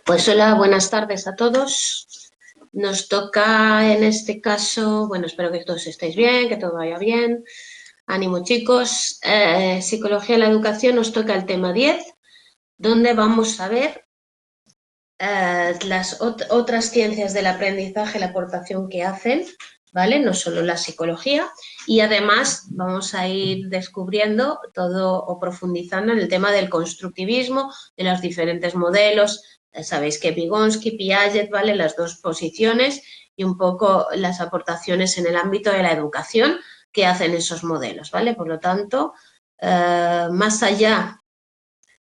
Pues hola, buenas tardes a todos. Nos toca en este caso, bueno, espero que todos estéis bien, que todo vaya bien. Ánimo, chicos. Psicología de la educación, nos toca el tema 10, donde vamos a ver las otras ciencias del aprendizaje, la aportación que hacen, ¿vale? No solo la psicología, y además vamos a ir descubriendo todo o profundizando en el tema del constructivismo, de los diferentes modelos. Sabéis que Vygotsky, Piaget, ¿vale? Las dos posiciones y un poco las aportaciones en el ámbito de la educación que hacen esos modelos, ¿vale? Por lo tanto, más allá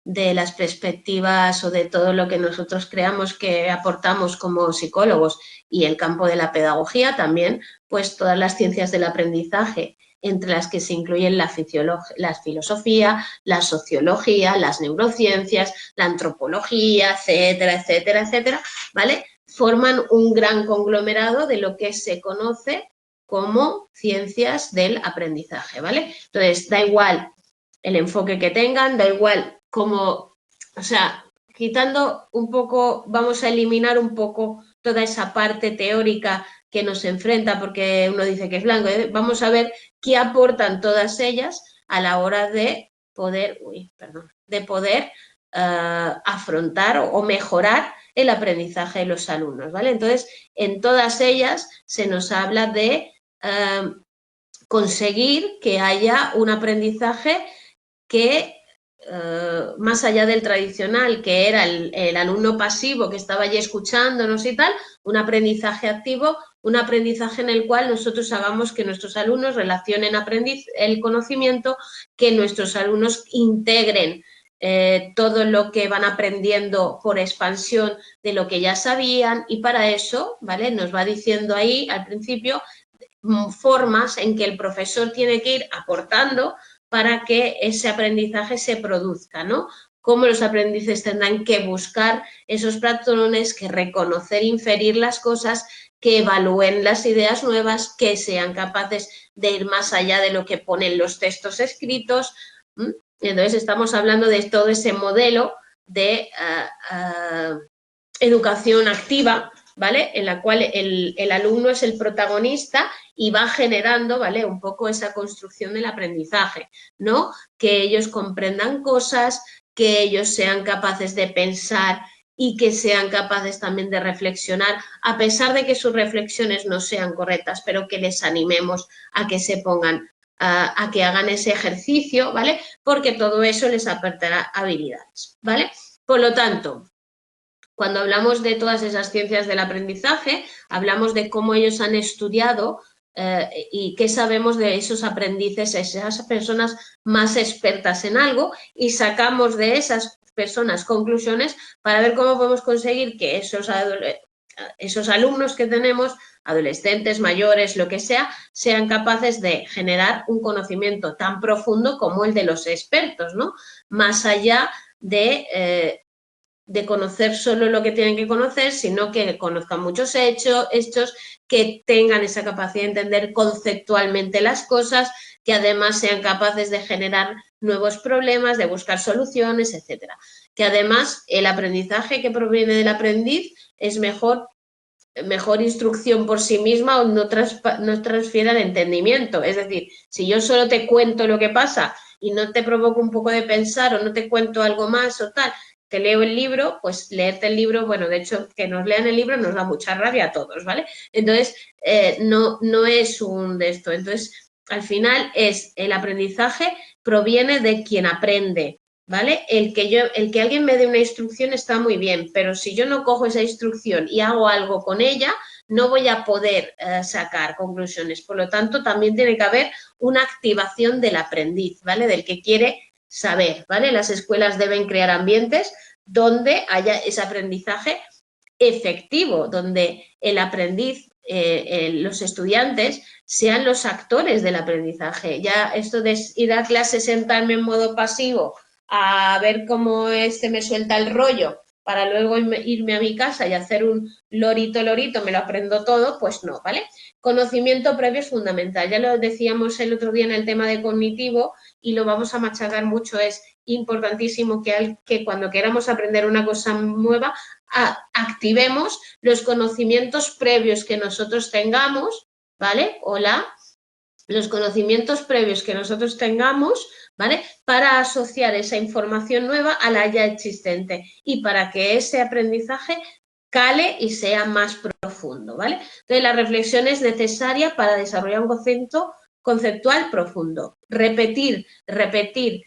de las perspectivas o de todo lo que nosotros creamos que aportamos como psicólogos y el campo de la pedagogía también, pues todas las ciencias del aprendizaje, entre las que se incluyen la filosofía, la sociología, las neurociencias, la antropología, etcétera, etcétera, etcétera, ¿vale? Forman un gran conglomerado de lo que se conoce como ciencias del aprendizaje, ¿vale? Entonces, da igual el enfoque que tengan, da igual como, o sea, quitando un poco, vamos a eliminar un poco toda esa parte teórica que nos enfrenta porque uno dice que es blanco, vamos a ver qué aportan todas ellas a la hora de poder, afrontar o mejorar el aprendizaje de los alumnos, ¿vale? Entonces, en todas ellas se nos habla de conseguir que haya un aprendizaje que más allá del tradicional, que era el alumno pasivo que estaba allí escuchándonos y tal, un aprendizaje activo, un aprendizaje en el cual nosotros hagamos que nuestros alumnos relacionen el conocimiento, que nuestros alumnos integren todo lo que van aprendiendo por expansión de lo que ya sabían, y para eso, ¿vale? Nos va diciendo ahí al principio formas en que el profesor tiene que ir aportando para que ese aprendizaje se produzca, ¿no? Cómo los aprendices tendrán que buscar esos patrones, que reconocer, inferir las cosas, que evalúen las ideas nuevas, que sean capaces de ir más allá de lo que ponen los textos escritos. Entonces, estamos hablando de todo ese modelo de educación activa, ¿vale? En la cual el alumno es el protagonista y va generando, ¿vale? Un poco esa construcción del aprendizaje, ¿no? Que ellos comprendan cosas, que ellos sean capaces de pensar y que sean capaces también de reflexionar, a pesar de que sus reflexiones no sean correctas, pero que les animemos a que se pongan, a que hagan ese ejercicio, ¿vale? Porque todo eso les aportará habilidades, ¿vale? Por lo tanto, cuando hablamos de todas esas ciencias del aprendizaje, hablamos de cómo ellos han estudiado y qué sabemos de esos aprendices, esas personas más expertas en algo, y sacamos de esas personas conclusiones para ver cómo podemos conseguir que esos alumnos que tenemos, adolescentes, mayores, lo que sea, sean capaces de generar un conocimiento tan profundo como el de los expertos, ¿no? Más allá de conocer solo lo que tienen que conocer, sino que conozcan muchos hechos, que tengan esa capacidad de entender conceptualmente las cosas, que además sean capaces de generar nuevos problemas, de buscar soluciones, etcétera. Que además el aprendizaje que proviene del aprendiz es mejor instrucción por sí misma, o no transfiere el entendimiento. Es decir, si yo solo te cuento lo que pasa y no te provoco un poco de pensar, o no te cuento algo más o tal, te leo el libro, pues leerte el libro, bueno, de hecho, que nos lean el libro nos da mucha rabia a todos, ¿vale? Entonces, no es un de esto. Entonces, al final el aprendizaje proviene de quien aprende, ¿vale? El que alguien me dé una instrucción está muy bien, pero si yo no cojo esa instrucción y hago algo con ella, no voy a poder sacar conclusiones. Por lo tanto, también tiene que haber una activación del aprendiz, ¿vale? Del que quiere saber, ¿vale? Las escuelas deben crear ambientes donde haya ese aprendizaje efectivo, donde el aprendiz, los estudiantes, sean los actores del aprendizaje. Ya esto de ir a clase, sentarme en modo pasivo, a ver cómo me suelta el rollo, para luego irme a mi casa y hacer un lorito, me lo aprendo todo, pues no, ¿vale? Conocimiento previo es fundamental. Ya lo decíamos el otro día en el tema de cognitivo y lo vamos a machacar mucho. Es importantísimo que cuando queramos aprender una cosa nueva, activemos los conocimientos previos que nosotros tengamos, ¿vale? Hola. Los conocimientos previos que nosotros tengamos, ¿vale? Para asociar esa información nueva a la ya existente y para que ese aprendizaje cale y sea más profundo, ¿vale? Entonces, la reflexión es necesaria para desarrollar un concepto conceptual profundo. Repetir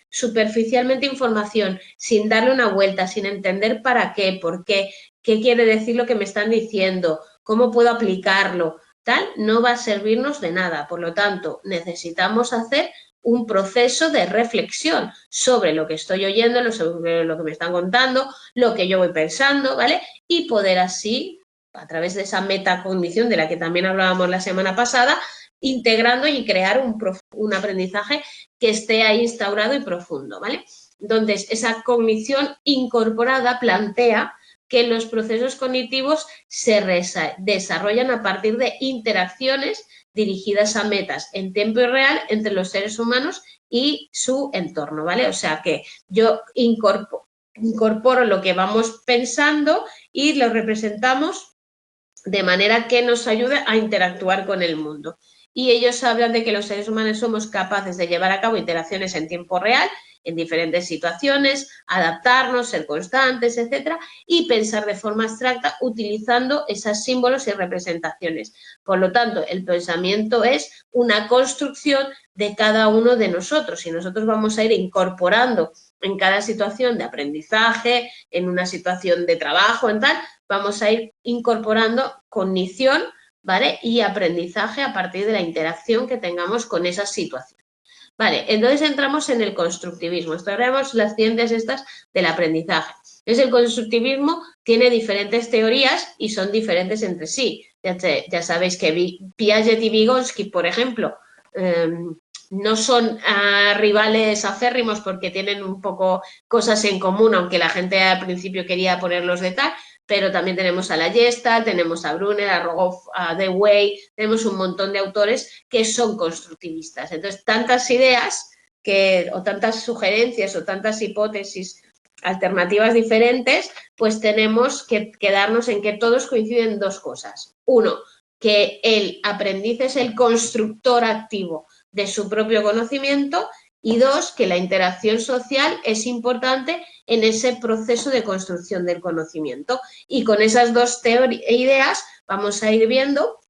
superficialmente información sin darle una vuelta, sin entender para qué, por qué quiere decir lo que me están diciendo, cómo puedo aplicarlo, tal, no va a servirnos de nada. Por lo tanto, necesitamos hacer un proceso de reflexión sobre lo que estoy oyendo, sobre lo que me están contando, lo que yo voy pensando, ¿vale? Y poder así, a través de esa metacognición de la que también hablábamos la semana pasada, integrando y crear un aprendizaje que esté ahí instaurado y profundo, ¿vale? Entonces, esa cognición incorporada plantea que los procesos cognitivos se desarrollan a partir de interacciones dirigidas a metas en tiempo real entre los seres humanos y su entorno, ¿vale? O sea que yo incorporo lo que vamos pensando y lo representamos de manera que nos ayude a interactuar con el mundo. Y ellos hablan de que los seres humanos somos capaces de llevar a cabo interacciones en tiempo real, en diferentes situaciones, adaptarnos, ser constantes, etcétera, y pensar de forma abstracta utilizando esos símbolos y representaciones. Por lo tanto, el pensamiento es una construcción de cada uno de nosotros y nosotros vamos a ir incorporando en cada situación de aprendizaje, en una situación de trabajo, en tal, vamos a ir incorporando cognición, ¿vale? Y aprendizaje a partir de la interacción que tengamos con esas situaciones. Vale, entonces entramos en el constructivismo. Estudiamos las ciencias estas del aprendizaje. Entonces, el constructivismo tiene diferentes teorías y son diferentes entre sí. Ya sabéis que Piaget y Vygotsky, por ejemplo, no son rivales acérrimos porque tienen un poco cosas en común, aunque la gente al principio quería ponerlos de tal, pero también tenemos a la Gestalt, tenemos a Brunner, a Rogoff, a Dewey, tenemos un montón de autores que son constructivistas. Entonces, tantas ideas o tantas sugerencias o tantas hipótesis alternativas diferentes, pues tenemos que quedarnos en que todos coinciden en dos cosas. Uno, que el aprendiz es el constructor activo de su propio conocimiento y dos, que la interacción social es importante en ese proceso de construcción del conocimiento. Y con esas dos ideas vamos a ir viendo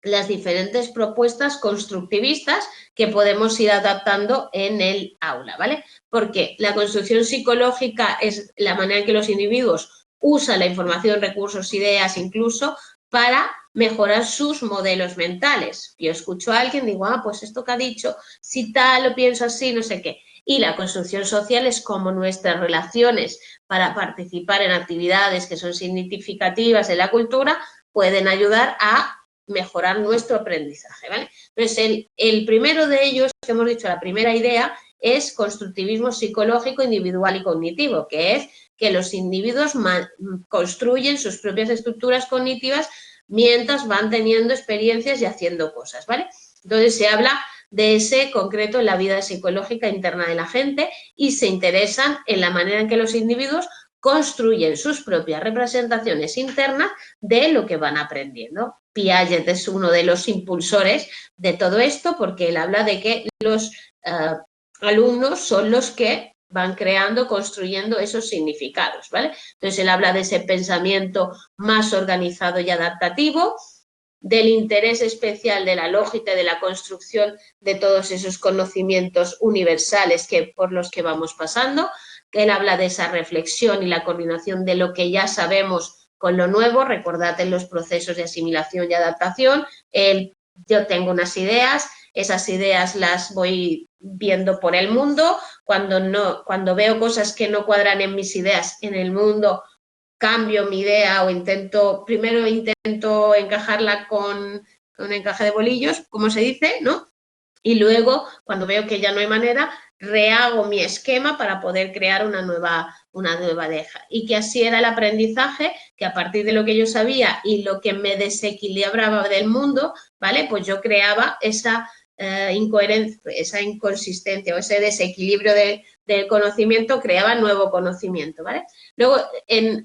las diferentes propuestas constructivistas que podemos ir adaptando en el aula, ¿vale? Porque la construcción psicológica es la manera en que los individuos usan la información, recursos, ideas, incluso para mejorar sus modelos mentales. Yo escucho a alguien, digo, pues esto que ha dicho, si tal, lo pienso así, no sé qué. Y la construcción social es como nuestras relaciones para participar en actividades que son significativas en la cultura pueden ayudar a mejorar nuestro aprendizaje, ¿vale? Entonces, el primero de ellos, que hemos dicho, la primera idea, es constructivismo psicológico, individual y cognitivo, que es que los individuos construyen sus propias estructuras cognitivas mientras van teniendo experiencias y haciendo cosas, ¿vale? Entonces, se habla de ese concreto en la vida psicológica interna de la gente y se interesan en la manera en que los individuos construyen sus propias representaciones internas de lo que van aprendiendo. Piaget es uno de los impulsores de todo esto porque él habla de que los alumnos son los que van creando, construyendo esos significados, ¿vale? Entonces, él habla de ese pensamiento más organizado y adaptativo, del interés especial de la lógica y de la construcción de todos esos conocimientos universales por los que vamos pasando, que él habla de esa reflexión y la coordinación de lo que ya sabemos con lo nuevo. Recordad en los procesos de asimilación y adaptación, yo tengo unas ideas, esas ideas las voy viendo por el mundo, cuando veo cosas que no cuadran en mis ideas en el mundo, cambio mi idea o primero intento encajarla con un encaje de bolillos, como se dice, ¿no? Y luego, cuando veo que ya no hay manera, rehago mi esquema para poder crear una nueva deja. Y que así era el aprendizaje, que a partir de lo que yo sabía y lo que me desequilibraba del mundo, ¿vale? Pues yo creaba esa incoherencia, esa inconsistencia o ese desequilibrio del conocimiento, creaba nuevo conocimiento, ¿vale? Luego,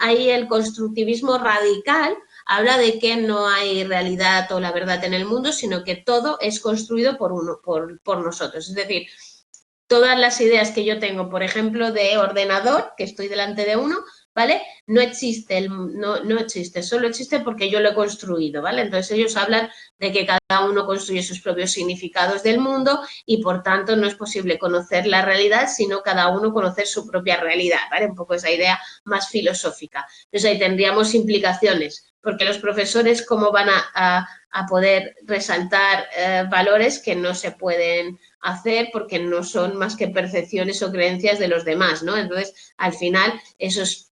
ahí el constructivismo radical habla de que no hay realidad o la verdad en el mundo, sino que todo es construido por nosotros. Es decir, todas las ideas que yo tengo, por ejemplo, de ordenador, que estoy delante de uno, ¿vale? No existe, no existe, solo existe porque yo lo he construido, ¿vale? Entonces ellos hablan de que cada uno construye sus propios significados del mundo y por tanto no es posible conocer la realidad, sino cada uno conocer su propia realidad, ¿vale? Un poco esa idea más filosófica. Entonces ahí tendríamos implicaciones, porque los profesores cómo van a poder resaltar valores que no se pueden hacer porque no son más que percepciones o creencias de los demás, ¿no? Entonces, al final, esos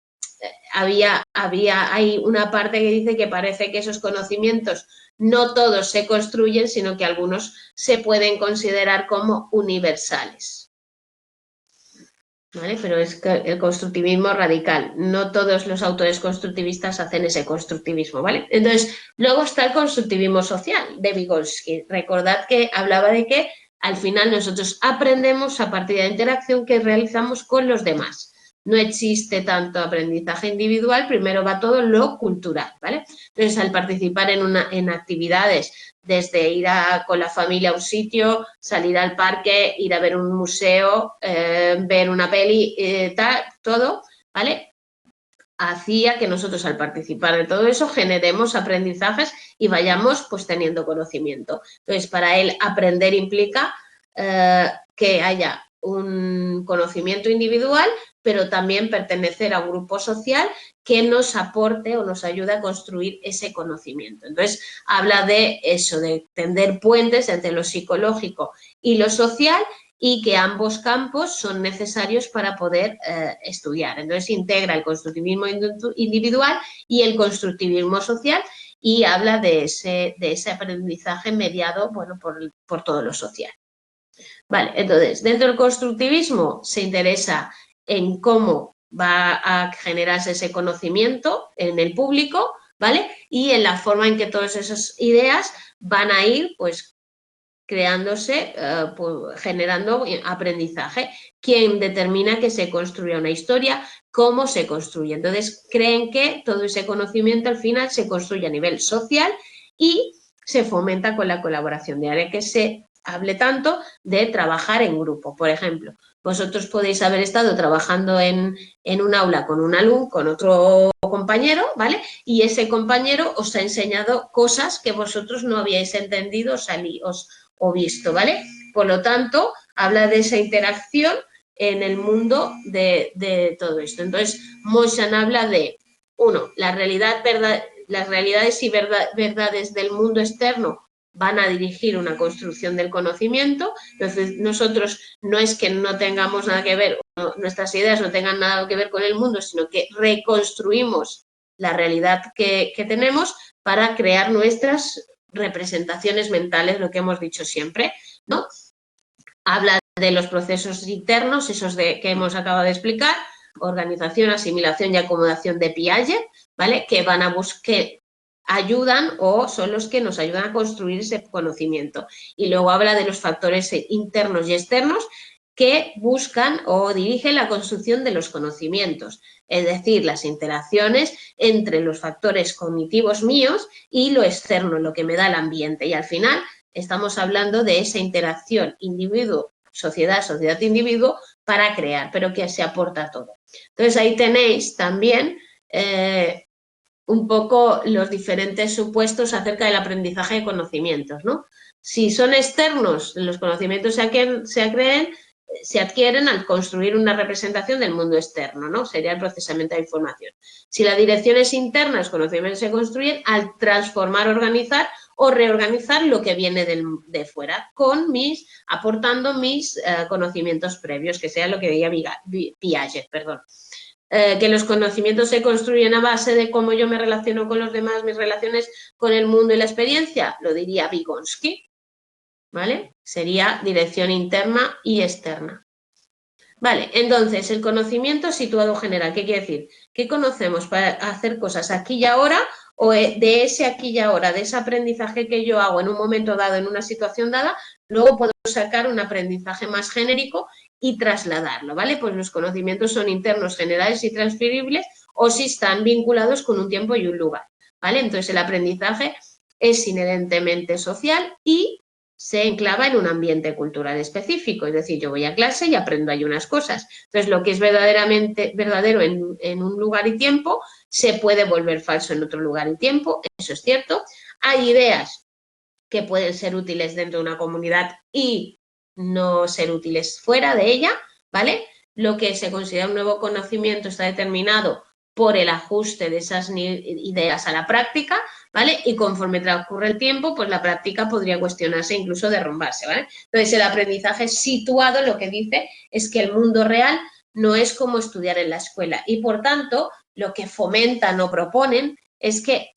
hay una parte que dice que parece que esos conocimientos no todos se construyen, sino que algunos se pueden considerar como universales. ¿Vale? Pero es el constructivismo radical. No todos los autores constructivistas hacen ese constructivismo, ¿vale? Entonces, luego está el constructivismo social de Vygotsky. Recordad que hablaba de que al final nosotros aprendemos a partir de la interacción que realizamos con los demás. No existe tanto aprendizaje individual, primero va todo lo cultural, ¿vale? Entonces, al participar en actividades, desde ir con la familia a un sitio, salir al parque, ir a ver un museo, ver una peli, tal, todo, ¿vale? Hacía que nosotros al participar de todo eso generemos aprendizajes y vayamos pues teniendo conocimiento. Entonces, para él aprender implica que haya un conocimiento individual, pero también pertenecer a un grupo social que nos aporte o nos ayude a construir ese conocimiento. Entonces, habla de eso, de tender puentes entre lo psicológico y lo social y que ambos campos son necesarios para poder estudiar. Entonces, integra el constructivismo individual y el constructivismo social y habla de ese aprendizaje mediado, bueno, por todo lo social. Vale, entonces, dentro del constructivismo se interesa en cómo va a generarse ese conocimiento en el público, ¿vale? Y en la forma en que todas esas ideas van a ir, pues, creándose, pues, generando aprendizaje. ¿Quién determina que se construya una historia? ¿Cómo se construye? Entonces, creen que todo ese conocimiento al final se construye a nivel social y se fomenta con la colaboración, de ahí que se hable tanto de trabajar en grupo. Por ejemplo, vosotros podéis haber estado trabajando en un aula con un alumno, con otro compañero, ¿vale? Y ese compañero os ha enseñado cosas que vosotros no habíais entendido o visto, ¿vale? Por lo tanto, habla de esa interacción en el mundo de todo esto. Entonces, Moishan habla de, uno, las realidades y verdades del mundo externo van a dirigir una construcción del conocimiento. Entonces, nosotros no es que no tengamos nada que ver, nuestras ideas no tengan nada que ver con el mundo, sino que reconstruimos la realidad que tenemos para crear nuestras representaciones mentales, lo que hemos dicho siempre, ¿no? Habla de los procesos internos, esos que hemos acabado de explicar, organización, asimilación y acomodación de Piaget, ¿vale? Que van a buscar, ayudan o son los que nos ayudan a construir ese conocimiento. Y luego habla de los factores internos y externos que buscan o dirigen la construcción de los conocimientos, es decir, las interacciones entre los factores cognitivos míos y lo externo, lo que me da el ambiente. Y al final estamos hablando de esa interacción individuo-sociedad, sociedad-individuo para crear, pero que se aporta todo. Entonces ahí tenéis también un poco los diferentes supuestos acerca del aprendizaje de conocimientos, ¿no? Si son externos, los conocimientos se adquieren al construir una representación del mundo externo, ¿no? Sería el procesamiento de información. Si la dirección es interna, los conocimientos se construyen al transformar, organizar o reorganizar lo que viene de fuera, aportando mis conocimientos previos, que sea lo que veía Piaget, perdón. Que los conocimientos se construyen a base de cómo yo me relaciono con los demás, mis relaciones con el mundo y la experiencia, lo diría Vygotsky, ¿vale? Sería dirección interna y externa. Vale, entonces el conocimiento situado general, ¿qué quiere decir? ¿Qué conocemos para hacer cosas aquí y ahora o de ese aquí y ahora, de ese aprendizaje que yo hago en un momento dado, en una situación dada, luego puedo sacar un aprendizaje más genérico y trasladarlo, ¿vale? Pues los conocimientos son internos, generales y transferibles o si están vinculados con un tiempo y un lugar, ¿vale? Entonces el aprendizaje es inherentemente social y se enclava en un ambiente cultural específico, es decir, yo voy a clase y aprendo ahí unas cosas. Entonces, lo que es verdaderamente verdadero en un lugar y tiempo se puede volver falso en otro lugar y tiempo, eso es cierto. Hay ideas que pueden ser útiles dentro de una comunidad y no ser útiles fuera de ella, ¿vale? Lo que se considera un nuevo conocimiento está determinado por el ajuste de esas ideas a la práctica, ¿vale? Y conforme transcurre el tiempo, pues la práctica podría cuestionarse e incluso derrumbarse, ¿vale? Entonces, el aprendizaje situado lo que dice es que el mundo real no es como estudiar en la escuela y, por tanto, lo que fomentan o proponen es que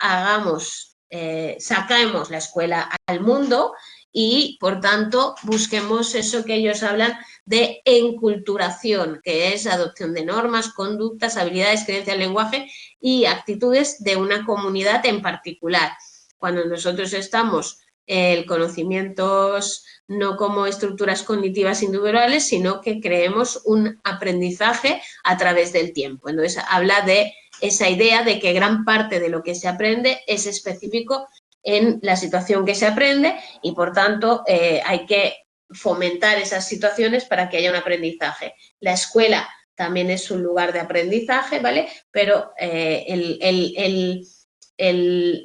saquemos la escuela al mundo y, por tanto, busquemos eso que ellos hablan de enculturación, que es adopción de normas, conductas, habilidades, creencias, lenguaje y actitudes de una comunidad en particular. Cuando nosotros estamos el conocimientos no como estructuras cognitivas individuales, sino que creemos un aprendizaje a través del tiempo. Entonces, habla de esa idea de que gran parte de lo que se aprende es específico en la situación que se aprende y, por tanto, hay que fomentar esas situaciones para que haya un aprendizaje. La escuela también es un lugar de aprendizaje, ¿vale? Pero el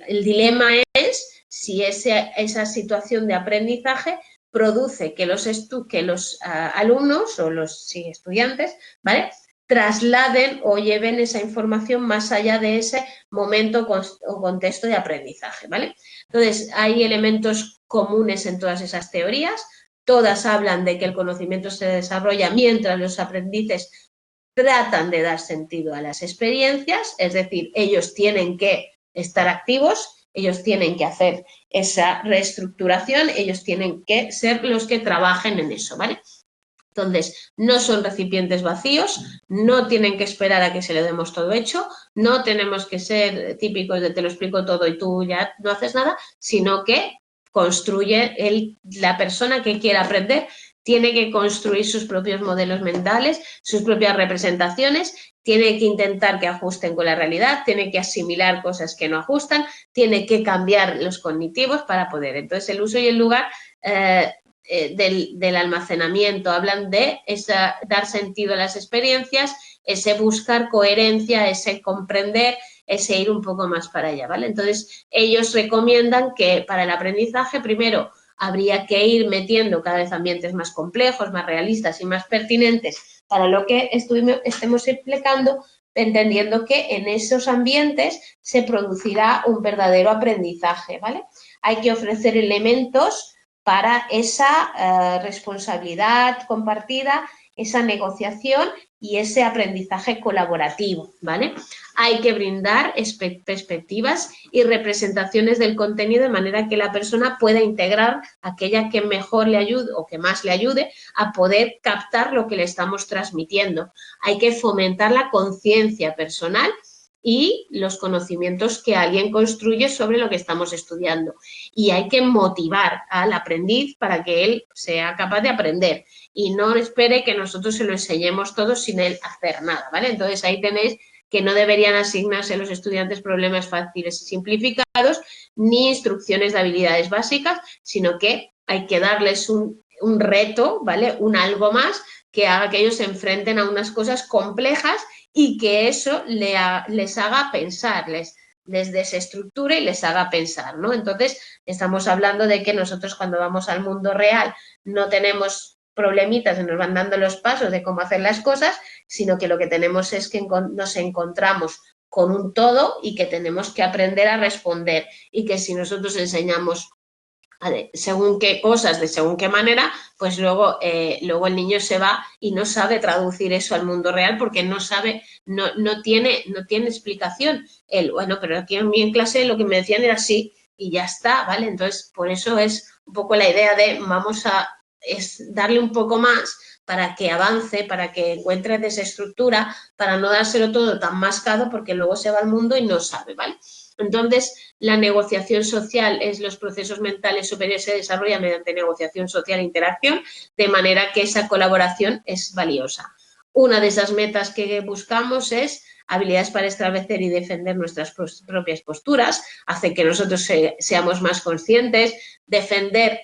dilema es si esa situación de aprendizaje produce que los alumnos o los estudiantes, ¿vale?, trasladen o lleven esa información más allá de ese momento o contexto de aprendizaje, ¿vale? Entonces, hay elementos comunes en todas esas teorías, todas hablan de que el conocimiento se desarrolla mientras los aprendices tratan de dar sentido a las experiencias, es decir, ellos tienen que estar activos, ellos tienen que hacer esa reestructuración, ellos tienen que ser los que trabajen en eso, ¿vale? Entonces, no son recipientes vacíos, no tienen que esperar a que se lo demos todo hecho, no tenemos que ser típicos de te lo explico todo y tú ya no haces nada, sino que construye la persona que quiera aprender, tiene que construir sus propios modelos mentales, sus propias representaciones, tiene que intentar que ajusten con la realidad, tiene que asimilar cosas que no ajustan, tiene que cambiar los cognitivos para poder. Entonces, el uso y el lugar del almacenamiento, hablan de dar sentido a las experiencias, ese buscar coherencia, ese comprender, ese ir un poco más para allá, ¿vale? Entonces, ellos recomiendan que para el aprendizaje, primero, habría que ir metiendo cada vez ambientes más complejos, más realistas y más pertinentes para lo que estemos explicando, entendiendo que en esos ambientes se producirá un verdadero aprendizaje, ¿vale? Hay que ofrecer elementos para esa responsabilidad compartida, esa negociación y ese aprendizaje colaborativo, ¿vale? Hay que brindar perspectivas y representaciones del contenido de manera que la persona pueda integrar aquella que mejor le ayude o que más le ayude a poder captar lo que le estamos transmitiendo. Hay que fomentar la conciencia personal y los conocimientos que alguien construye sobre lo que estamos estudiando. Y hay que motivar al aprendiz para que él sea capaz de aprender y no espere que nosotros se lo enseñemos todo sin él hacer nada, ¿vale? Entonces, ahí tenéis que no deberían asignarse a los estudiantes problemas fáciles y simplificados ni instrucciones de habilidades básicas, sino que hay que darles un reto, ¿vale? Un algo más que haga que ellos se enfrenten a unas cosas complejas y que eso les haga pensar, les desestructure y les haga pensar, ¿no? Entonces, estamos hablando de que nosotros cuando vamos al mundo real no tenemos problemitas y nos van dando los pasos de cómo hacer las cosas, sino que lo que tenemos es que nos encontramos con un todo y que tenemos que aprender a responder y que si nosotros enseñamos según qué cosas, de según qué manera, pues luego el niño se va y no sabe traducir eso al mundo real porque no sabe, no tiene explicación. Bueno, pero aquí en clase lo que me decían era así y ya está, ¿vale? Entonces, por eso es un poco la idea de vamos a darle un poco más para que avance, para que encuentre desestructura, para no dárselo todo tan mascado porque luego se va al mundo y no sabe, ¿vale? Entonces, la negociación social es los procesos mentales superiores se desarrollan mediante negociación social e interacción, de manera que esa colaboración es valiosa. Una de esas metas que buscamos es habilidades para establecer y defender nuestras propias posturas, hace que nosotros seamos más conscientes, defender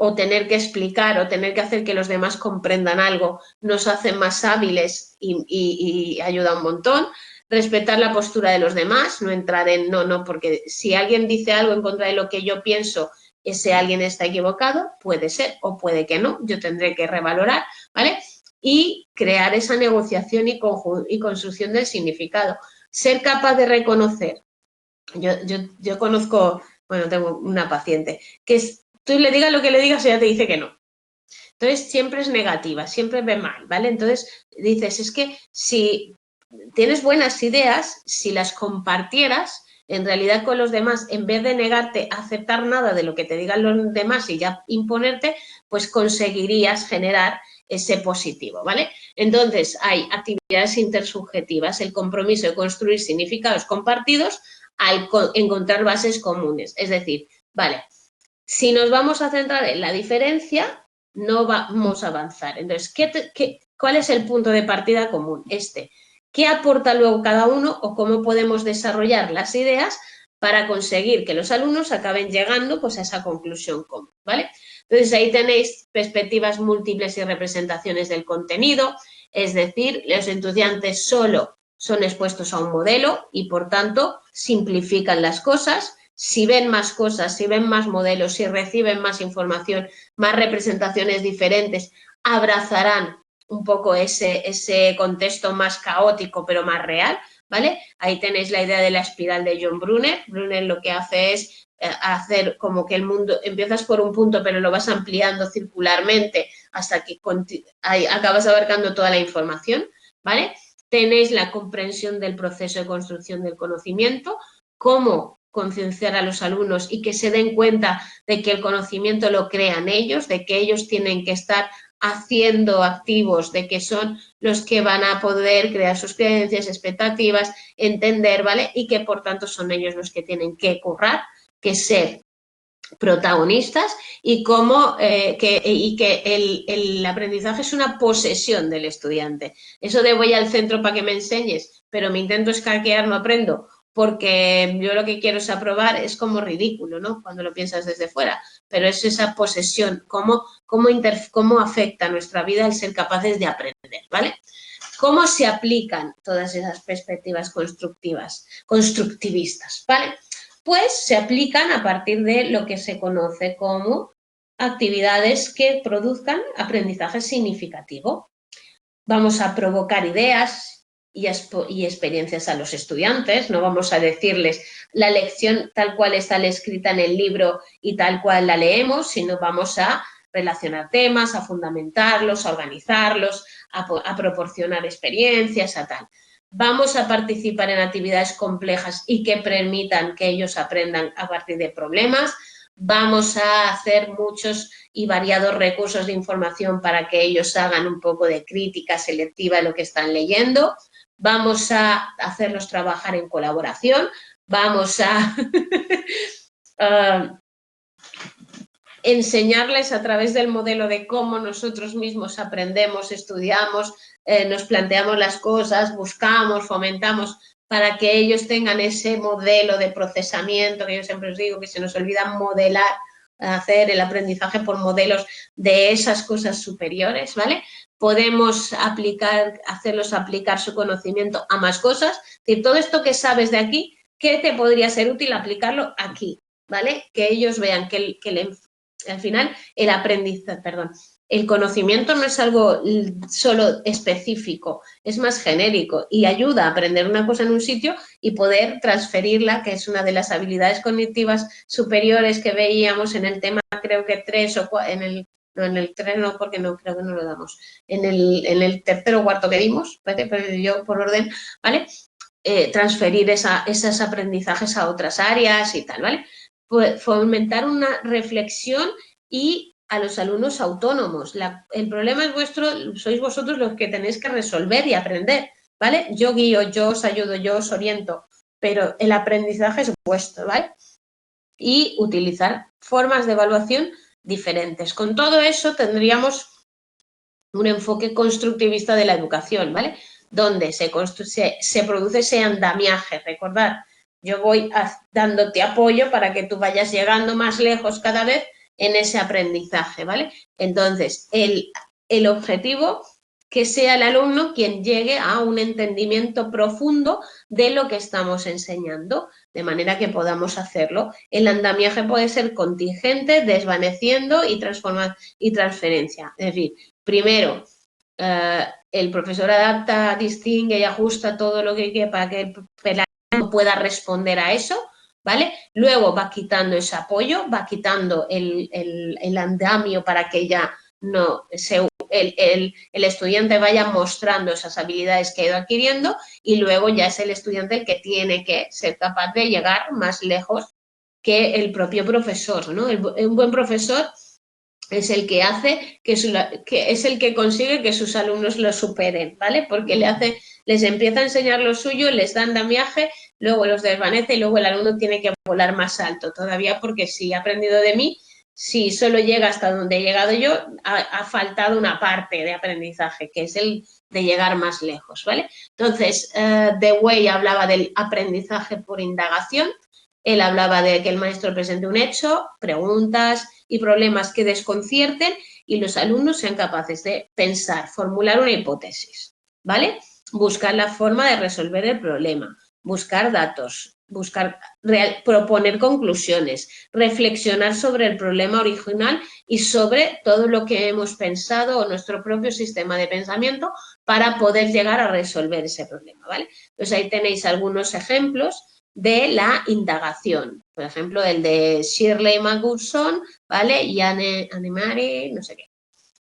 o tener que explicar o tener que hacer que los demás comprendan algo nos hace más hábiles y ayuda un montón. Respetar la postura de los demás, no entrar en no, porque si alguien dice algo en contra de lo que yo pienso, ese alguien está equivocado, puede ser o puede que no, yo tendré que revalorar, ¿vale? Y crear esa negociación y construcción del significado. Ser capaz de reconocer. Yo conozco, bueno, tengo una paciente, que tú le digas lo que le digas, ella te dice que no. Entonces, siempre es negativa, siempre ve mal, ¿vale? Entonces, dices, es que si tienes buenas ideas, si las compartieras, en realidad con los demás, en vez de negarte a aceptar nada de lo que te digan los demás y ya imponerte, pues conseguirías generar ese positivo, ¿vale? Entonces, hay actividades intersubjetivas, el compromiso de construir significados compartidos al encontrar bases comunes. Es decir, vale, si nos vamos a centrar en la diferencia, no vamos a avanzar. Entonces, ¿cuál es el punto de partida común? ¿Qué aporta luego cada uno o cómo podemos desarrollar las ideas para conseguir que los alumnos acaben llegando pues, a esa conclusión común, ¿vale? Entonces, ahí tenéis perspectivas múltiples y representaciones del contenido, es decir, los estudiantes solo son expuestos a un modelo y, por tanto, simplifican las cosas. Si ven más cosas, si ven más modelos, si reciben más información, más representaciones diferentes, abrazarán un poco ese contexto más caótico, pero más real, ¿vale? Ahí tenéis la idea de la espiral de John Brunner. Brunner lo que hace es hacer como que el mundo, empiezas por un punto, pero lo vas ampliando circularmente hasta que acabas abarcando toda la información, ¿vale? Tenéis la comprensión del proceso de construcción del conocimiento, cómo concienciar a los alumnos y que se den cuenta de que el conocimiento lo crean ellos, de que ellos tienen que estar haciendo activos, de que son los que van a poder crear sus creencias, expectativas, entender, ¿vale? Y que por tanto son ellos los que tienen que currar, que ser protagonistas y que el aprendizaje es una posesión del estudiante. Eso de voy al centro para que me enseñes, pero me intento escaquear, no aprendo, porque yo lo que quiero es aprobar, es como ridículo, ¿no? Cuando lo piensas desde fuera, pero es esa posesión, cómo afecta a nuestra vida el ser capaces de aprender, ¿vale? ¿Cómo se aplican todas esas perspectivas constructivistas, ¿vale? Pues se aplican a partir de lo que se conoce como actividades que produzcan aprendizaje significativo. Vamos a provocar ideas y experiencias a los estudiantes, no vamos a decirles la lección tal cual está escrita en el libro y tal cual la leemos, sino vamos a relacionar temas, a fundamentarlos, a organizarlos, a proporcionar experiencias, a tal. Vamos a participar en actividades complejas y que permitan que ellos aprendan a partir de problemas. Vamos a hacer muchos y variados recursos de información para que ellos hagan un poco de crítica selectiva de lo que están leyendo. Vamos a hacerlos trabajar en colaboración. Vamos a enseñarles a través del modelo de cómo nosotros mismos aprendemos, estudiamos, nos planteamos las cosas, buscamos, fomentamos, para que ellos tengan ese modelo de procesamiento, que yo siempre os digo que se nos olvida modelar, hacer el aprendizaje por modelos de esas cosas superiores, ¿vale? Podemos hacerlos aplicar su conocimiento a más cosas, es decir, todo esto que sabes de aquí, ¿qué te podría ser útil aplicarlo aquí? ¿Vale? Que ellos vean que al final el conocimiento no es algo solo específico, es más genérico y ayuda a aprender una cosa en un sitio y poder transferirla, que es una de las habilidades cognitivas superiores que veíamos en el tema, creo que 3 o 4, en el 3 no, porque no, creo que no lo damos, en el tercero o cuarto que dimos, ¿vale? Pero yo por orden, ¿vale? Transferir esos aprendizajes a otras áreas y tal, ¿vale? Fomentar una reflexión y a los alumnos autónomos. El problema es vuestro, sois vosotros los que tenéis que resolver y aprender, ¿vale? Yo guío, yo os ayudo, yo os oriento, pero el aprendizaje es vuestro, ¿vale? Y utilizar formas de evaluación diferentes. Con todo eso tendríamos un enfoque constructivista de la educación, ¿vale? Donde se produce ese andamiaje. Recordad, yo voy dándote apoyo para que tú vayas llegando más lejos cada vez en ese aprendizaje, ¿vale? Entonces, el objetivo, que sea el alumno quien llegue a un entendimiento profundo de lo que estamos enseñando, de manera que podamos hacerlo. El andamiaje puede ser contingente, desvaneciendo y transferencia. Es decir, primero, el profesor adapta, distingue y ajusta todo lo que hay para que el alumno pueda responder a eso, ¿vale? Luego va quitando ese apoyo, va quitando el andamio para que ya no el estudiante vaya mostrando esas habilidades que ha ido adquiriendo y luego ya es el estudiante el que tiene que ser capaz de llegar más lejos que el propio profesor, ¿no? Un buen profesor es el que hace que es el que consigue que sus alumnos lo superen, ¿vale? Porque les empieza a enseñar lo suyo, les da andamiaje, luego los desvanece y luego el alumno tiene que volar más alto todavía, porque si ha aprendido de mí, si solo llega hasta donde he llegado yo, ha faltado una parte de aprendizaje, que es el de llegar más lejos, ¿vale? Entonces, Dewey hablaba del aprendizaje por indagación. Él hablaba de que el maestro presente un hecho, preguntas y problemas que desconcierten y los alumnos sean capaces de pensar, formular una hipótesis, ¿vale? Buscar la forma de resolver el problema, buscar datos, proponer conclusiones, reflexionar sobre el problema original y sobre todo lo que hemos pensado o nuestro propio sistema de pensamiento para poder llegar a resolver ese problema, ¿vale? Pues ahí tenéis algunos ejemplos de la indagación, por ejemplo, el de Shirley Magusson, ¿vale? Y Anne-Marie, no sé qué,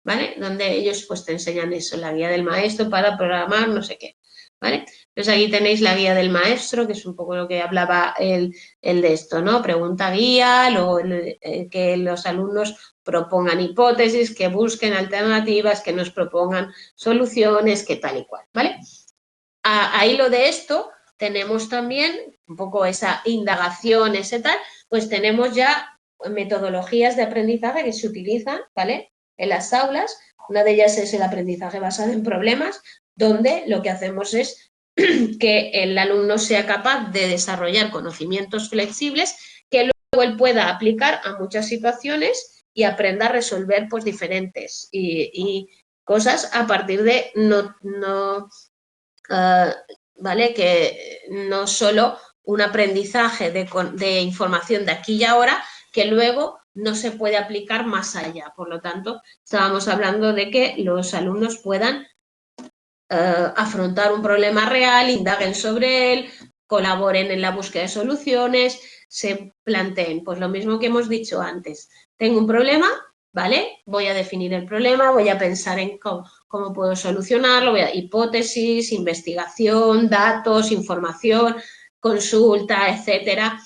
¿vale? Donde ellos pues te enseñan eso, la guía del maestro para programar, no sé qué, ¿vale? Pues aquí tenéis la guía del maestro, que es un poco lo que hablaba el de esto, ¿no? Pregunta guía, luego que los alumnos propongan hipótesis, que busquen alternativas, que nos propongan soluciones, que tal y cual, ¿vale? Ahí lo de esto tenemos también un poco esa indagación, ese tal, pues tenemos ya metodologías de aprendizaje que se utilizan, ¿vale? En las aulas. Una de ellas es el aprendizaje basado en problemas, donde lo que hacemos es que el alumno sea capaz de desarrollar conocimientos flexibles que luego él pueda aplicar a muchas situaciones y aprenda a resolver pues diferentes y cosas a partir de ¿vale? Que no solo un aprendizaje de información de aquí y ahora, que luego no se puede aplicar más allá. Por lo tanto, estábamos hablando de que los alumnos puedan afrontar un problema real, indaguen sobre él, colaboren en la búsqueda de soluciones, se planteen, pues lo mismo que hemos dicho antes. Tengo un problema, ¿vale? Voy a definir el problema, voy a pensar en cómo puedo solucionarlo, hipótesis, investigación, datos, información, consulta, etcétera,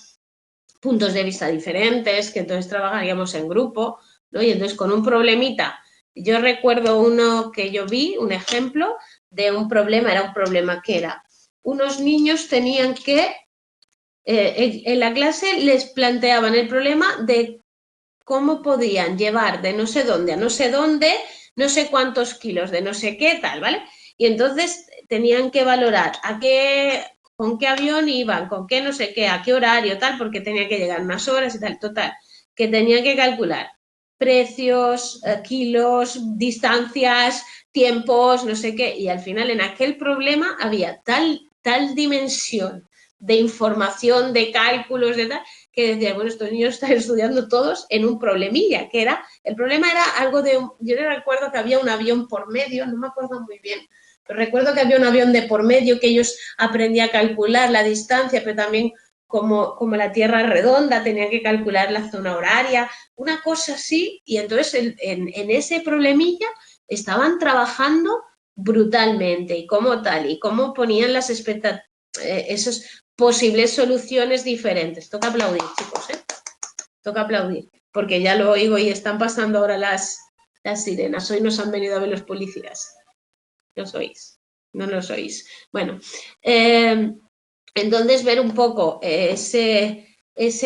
puntos de vista diferentes, que entonces trabajaríamos en grupo, ¿no? Y entonces con un problemita, yo recuerdo uno que yo vi, un ejemplo de un problema, era un problema que era, unos niños tenían que, en la clase les planteaban el problema de cómo podían llevar de no sé dónde a no sé dónde, no sé cuántos kilos de no sé qué, tal, ¿vale? Y entonces tenían que valorar con qué avión iban, con qué no sé qué, a qué horario, tal, porque tenía que llegar unas horas y tal, total, que tenían que calcular precios, kilos, distancias, tiempos, no sé qué, y al final en aquel problema había tal dimensión de información, de cálculos, de tal, que decía, bueno, estos niños están estudiando todos en un problemilla, que era, el problema era algo yo no recuerdo que había un avión por medio, no me acuerdo muy bien, pero recuerdo que había un avión de por medio que ellos aprendían a calcular la distancia, pero también como la Tierra es redonda, tenían que calcular la zona horaria, una cosa así, y entonces en ese problemilla estaban trabajando brutalmente y como tal, y cómo ponían las expectativas, esas posibles soluciones diferentes. Toca aplaudir, chicos, ¿eh? Toca aplaudir. porque ya lo oigo y están pasando ahora las sirenas. Hoy nos han venido a ver los policías. ¿Lo sois? No lo sois. Bueno, entonces ver un poco ese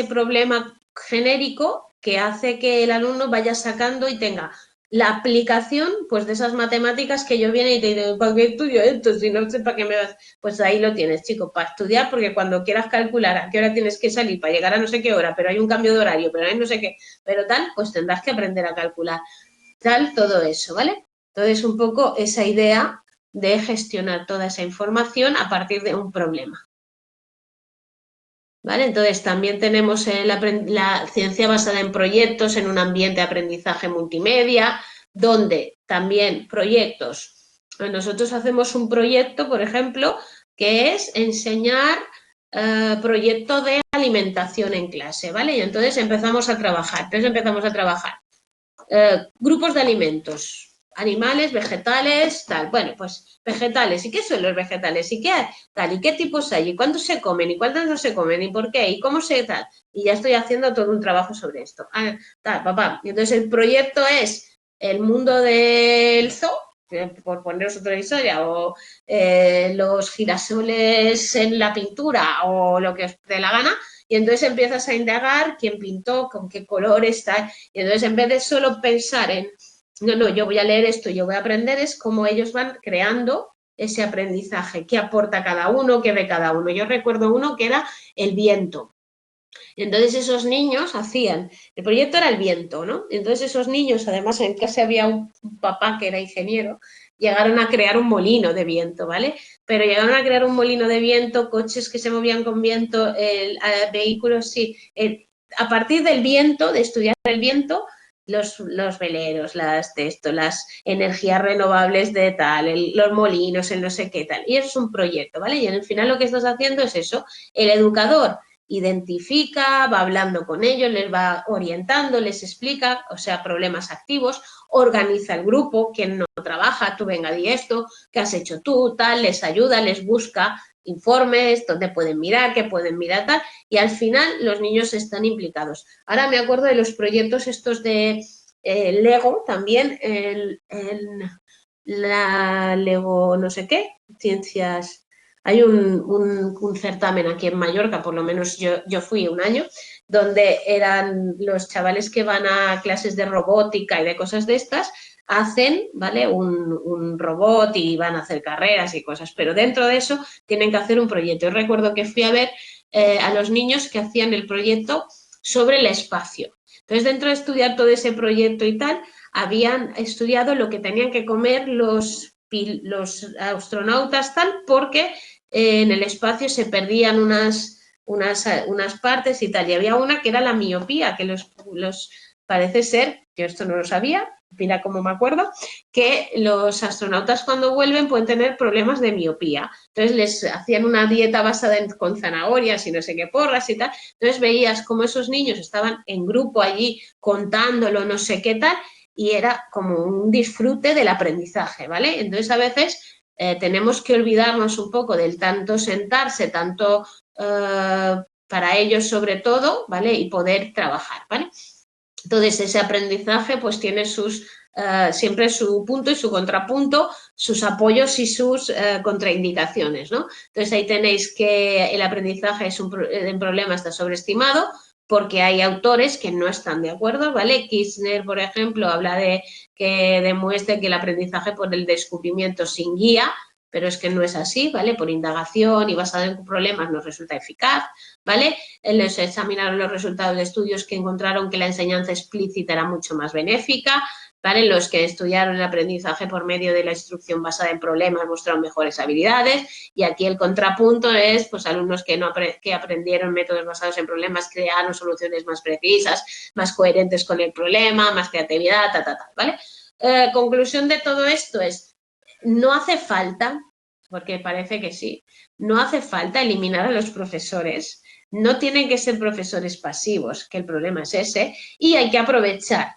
problema genérico que hace que el alumno vaya sacando y tenga la aplicación pues de esas matemáticas que yo viene y te digo, ¿para qué estudio esto? Si no sé para qué me vas. Pues ahí lo tienes, chico, para estudiar, porque cuando quieras calcular a qué hora tienes que salir para llegar a no sé qué hora, pero hay un cambio de horario, pero hay no sé qué, pero tal, pues tendrás que aprender a calcular. Tal, todo eso, ¿vale? Entonces, un poco esa idea de gestionar toda esa información a partir de un problema. ¿Vale? Entonces, también tenemos la ciencia basada en proyectos en un ambiente de aprendizaje multimedia, donde también proyectos. Nosotros hacemos un proyecto, por ejemplo, que es enseñar proyecto de alimentación en clase, ¿vale? Y entonces empezamos a trabajar. Grupos de alimentos, animales, vegetales, tal. Bueno, pues vegetales. ¿Y qué son los vegetales? ¿Y qué tal? ¿Y qué tipos hay? ¿Y cuántos se comen? ¿Y cuántos no se comen? ¿Y por qué? ¿Y cómo se tal? Y ya estoy haciendo todo un trabajo sobre esto. Tal, papá. Y entonces el proyecto es el mundo del zoo, por poneros otra historia, o los girasoles en la pintura, o lo que os dé la gana. Y entonces empiezas a indagar quién pintó, con qué colores, tal. Y entonces en vez de solo pensar en, no, yo voy a leer esto, yo voy a aprender, es cómo ellos van creando ese aprendizaje, qué aporta cada uno, qué ve cada uno. Yo recuerdo uno que era el viento. Entonces esos niños hacían, el proyecto era el viento, ¿no? Entonces esos niños, además en clase había un papá que era ingeniero, llegaron a crear un molino de viento, ¿vale? Pero llegaron a crear un molino de viento, coches que se movían con viento, vehículos, sí. A partir del viento, de estudiar el viento, los veleros, las energías renovables de tal, los molinos, el no sé qué tal. Y eso es un proyecto, ¿vale? Y al final lo que estás haciendo es eso. El educador identifica, va hablando con ellos, les va orientando, les explica, o sea, problemas activos, organiza el grupo, quien no trabaja, tú venga, di esto, qué has hecho tú, tal, les ayuda, les busca informes, dónde pueden mirar, qué pueden mirar, tal, y al final los niños están implicados. Ahora me acuerdo de los proyectos estos de Lego, también, la Lego no sé qué, ciencias. Hay un certamen aquí en Mallorca, por lo menos yo fui un año, donde eran los chavales que van a clases de robótica y de cosas de estas, hacen, ¿vale? Un robot y van a hacer carreras y cosas, pero dentro de eso tienen que hacer un proyecto. Yo recuerdo que fui a ver a los niños que hacían el proyecto sobre el espacio. Entonces, dentro de estudiar todo ese proyecto y tal, habían estudiado lo que tenían que comer los astronautas tal, porque en el espacio se perdían unas partes y tal. Y había una que era la miopía, que los parece ser, yo esto no lo sabía, mira cómo me acuerdo, que los astronautas cuando vuelven pueden tener problemas de miopía. Entonces les hacían una dieta basada con zanahorias y no sé qué porras y tal. Entonces veías cómo esos niños estaban en grupo allí contándolo, no sé qué tal, y era como un disfrute del aprendizaje, ¿vale? Entonces a veces tenemos que olvidarnos un poco del tanto sentarse, tanto para ellos sobre todo, ¿vale? Y poder trabajar, ¿vale? Entonces ese aprendizaje pues tiene siempre su punto y su contrapunto, sus apoyos y sus contraindicaciones, ¿no? Entonces ahí tenéis que el aprendizaje en problema está sobreestimado, porque hay autores que no están de acuerdo, ¿vale? Kirchner, por ejemplo, habla de que demuestre que el aprendizaje por el descubrimiento sin guía, pero es que no es así, ¿vale? Por indagación y basado en problemas no resulta eficaz, ¿vale? Les examinaron los resultados de estudios que encontraron que la enseñanza explícita era mucho más benéfica, ¿vale? Los que estudiaron el aprendizaje por medio de la instrucción basada en problemas mostraron mejores habilidades, y aquí el contrapunto es, pues, alumnos que aprendieron métodos basados en problemas crearon soluciones más precisas, más coherentes con el problema, más creatividad, ¿vale? Conclusión de todo esto es, no hace falta, porque parece que sí, no hace falta eliminar a los profesores. No tienen que ser profesores pasivos, que el problema es ese, y hay que aprovechar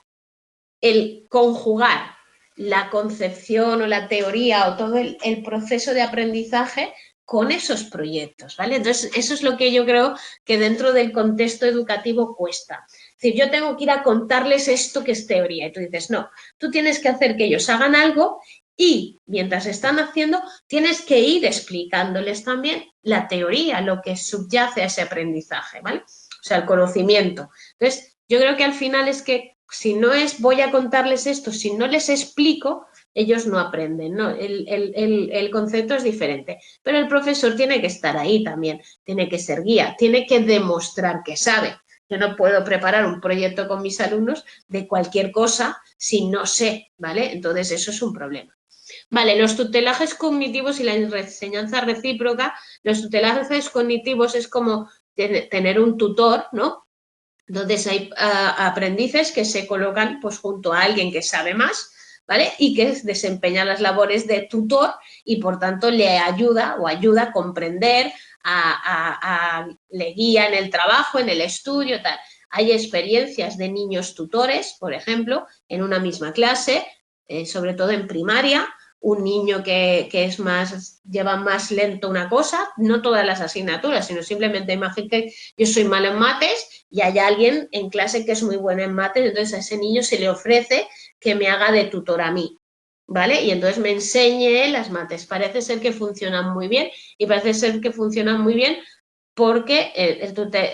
el conjugar la concepción o la teoría o todo el proceso de aprendizaje con esos proyectos, ¿vale? Entonces, eso es lo que yo creo que dentro del contexto educativo cuesta. Es decir, yo tengo que ir a contarles esto que es teoría. Y tú dices, no, tú tienes que hacer que ellos hagan algo y mientras están haciendo, tienes que ir explicándoles también la teoría, lo que subyace a ese aprendizaje, ¿vale? O sea, el conocimiento. Entonces, yo creo que al final es que si no es voy a contarles esto, si no les explico, ellos no aprenden, ¿no? El concepto es diferente, pero el profesor tiene que estar ahí también, tiene que ser guía, tiene que demostrar que sabe. Yo no puedo preparar un proyecto con mis alumnos de cualquier cosa si no sé, ¿vale? Entonces eso es un problema. Vale, los tutelajes cognitivos y la enseñanza recíproca. Los tutelajes cognitivos es como tener un tutor, ¿no? Entonces hay aprendices que se colocan pues junto a alguien que sabe más, ¿vale? Y que desempeña las labores de tutor y por tanto le ayuda o ayuda a comprender, le guía en el trabajo, en el estudio, tal. Hay experiencias de niños tutores, por ejemplo, en una misma clase, sobre todo en primaria, un niño que es más, lleva más lento una cosa, no todas las asignaturas, sino simplemente imagínate que yo soy malo en mates y hay alguien en clase que es muy bueno en mates, entonces a ese niño se le ofrece que me haga de tutor a mí, ¿vale? Y entonces me enseñe las mates. Parece ser que funcionan muy bien y parece ser que funcionan muy bien porque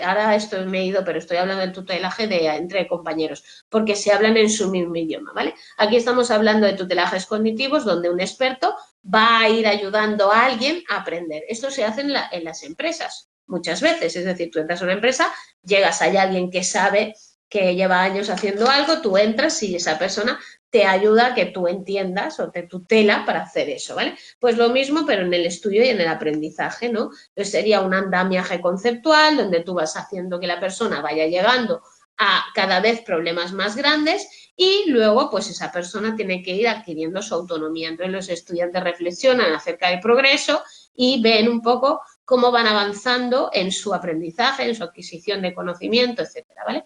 ahora esto me he ido, pero estoy hablando del tutelaje entre compañeros, porque se hablan en su mismo idioma, ¿vale? Aquí estamos hablando de tutelajes cognitivos donde un experto va a ir ayudando a alguien a aprender. Esto se hace en las empresas muchas veces, es decir, tú entras a una empresa, llegas, hay alguien que sabe que lleva años haciendo algo, tú entras y esa persona te ayuda a que tú entiendas o te tutela para hacer eso, ¿vale? Pues lo mismo, pero en el estudio y en el aprendizaje, ¿no? Entonces sería un andamiaje conceptual donde tú vas haciendo que la persona vaya llegando a cada vez problemas más grandes y luego pues esa persona tiene que ir adquiriendo su autonomía. Entonces los estudiantes reflexionan acerca del progreso y ven un poco cómo van avanzando en su aprendizaje, en su adquisición de conocimiento, etcétera, ¿vale?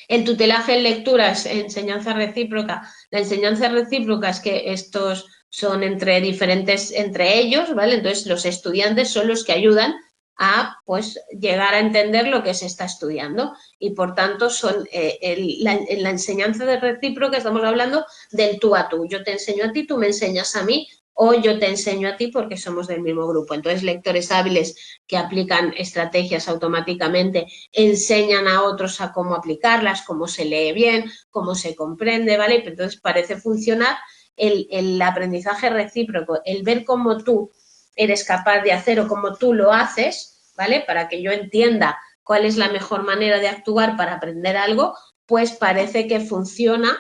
El tutelaje en lecturas, enseñanza recíproca. La enseñanza recíproca es que estos son entre diferentes, entre ellos, ¿vale? Entonces los estudiantes son los que ayudan a pues llegar a entender lo que se está estudiando y por tanto son en la enseñanza de recíproca estamos hablando del tú a tú. Yo te enseño a ti, tú me enseñas a mí o yo te enseño a ti porque somos del mismo grupo. Entonces, lectores hábiles que aplican estrategias automáticamente enseñan a otros a cómo aplicarlas, cómo se lee bien, cómo se comprende, ¿vale? Entonces, parece funcionar el aprendizaje recíproco, el ver cómo tú eres capaz de hacer o cómo tú lo haces, ¿vale? Para que yo entienda cuál es la mejor manera de actuar para aprender algo, pues parece que funciona,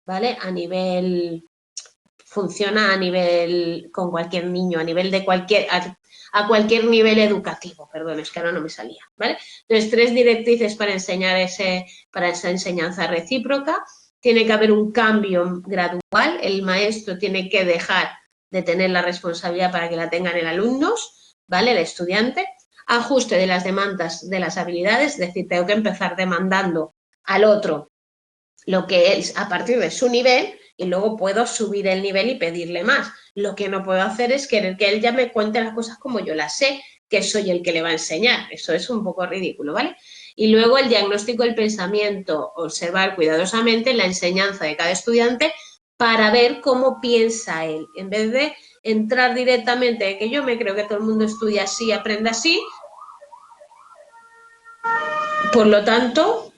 ¿vale? Funciona a nivel, con cualquier niño, a nivel de a cualquier nivel educativo, perdón, es que ahora no me salía, ¿vale? Entonces, 3 directrices para para esa enseñanza recíproca. Tiene que haber un cambio gradual, el maestro tiene que dejar de tener la responsabilidad para que la tengan el alumnos, ¿vale? El estudiante. Ajuste de las demandas de las habilidades, es decir, tengo que empezar demandando al otro lo que es a partir de su nivel y luego puedo subir el nivel y pedirle más. Lo que no puedo hacer es querer que él ya me cuente las cosas como yo las sé, que soy el que le va a enseñar. Eso es un poco ridículo, ¿vale? Y luego el diagnóstico del pensamiento, observar cuidadosamente la enseñanza de cada estudiante para ver cómo piensa él, en vez de entrar directamente de que yo me creo que todo el mundo estudia así, aprende así. Por lo tanto,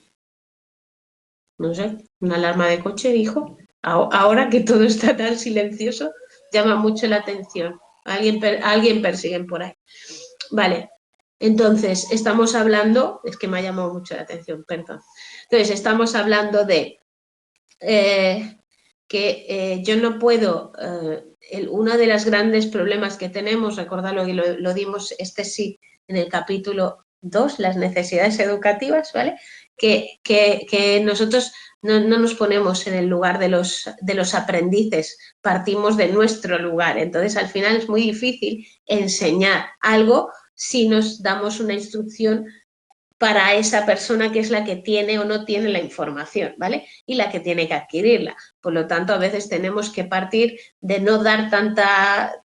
no sé, una alarma de coche, dijo. Ahora que todo está tan silencioso, llama mucho la atención. Alguien persiguen por ahí. Vale, entonces estamos hablando, es que me ha llamado mucho la atención, perdón. Entonces estamos hablando de que yo no puedo, uno de los grandes problemas que tenemos, recordadlo que lo dimos, sí, en el capítulo 2, las necesidades educativas, ¿vale? Que nosotros no nos ponemos en el lugar de los aprendices, partimos de nuestro lugar. Entonces, al final es muy difícil enseñar algo si nos damos una instrucción para esa persona que es la que tiene o no tiene la información, ¿vale? Y la que tiene que adquirirla. Por lo tanto, a veces tenemos que partir de no dar tanta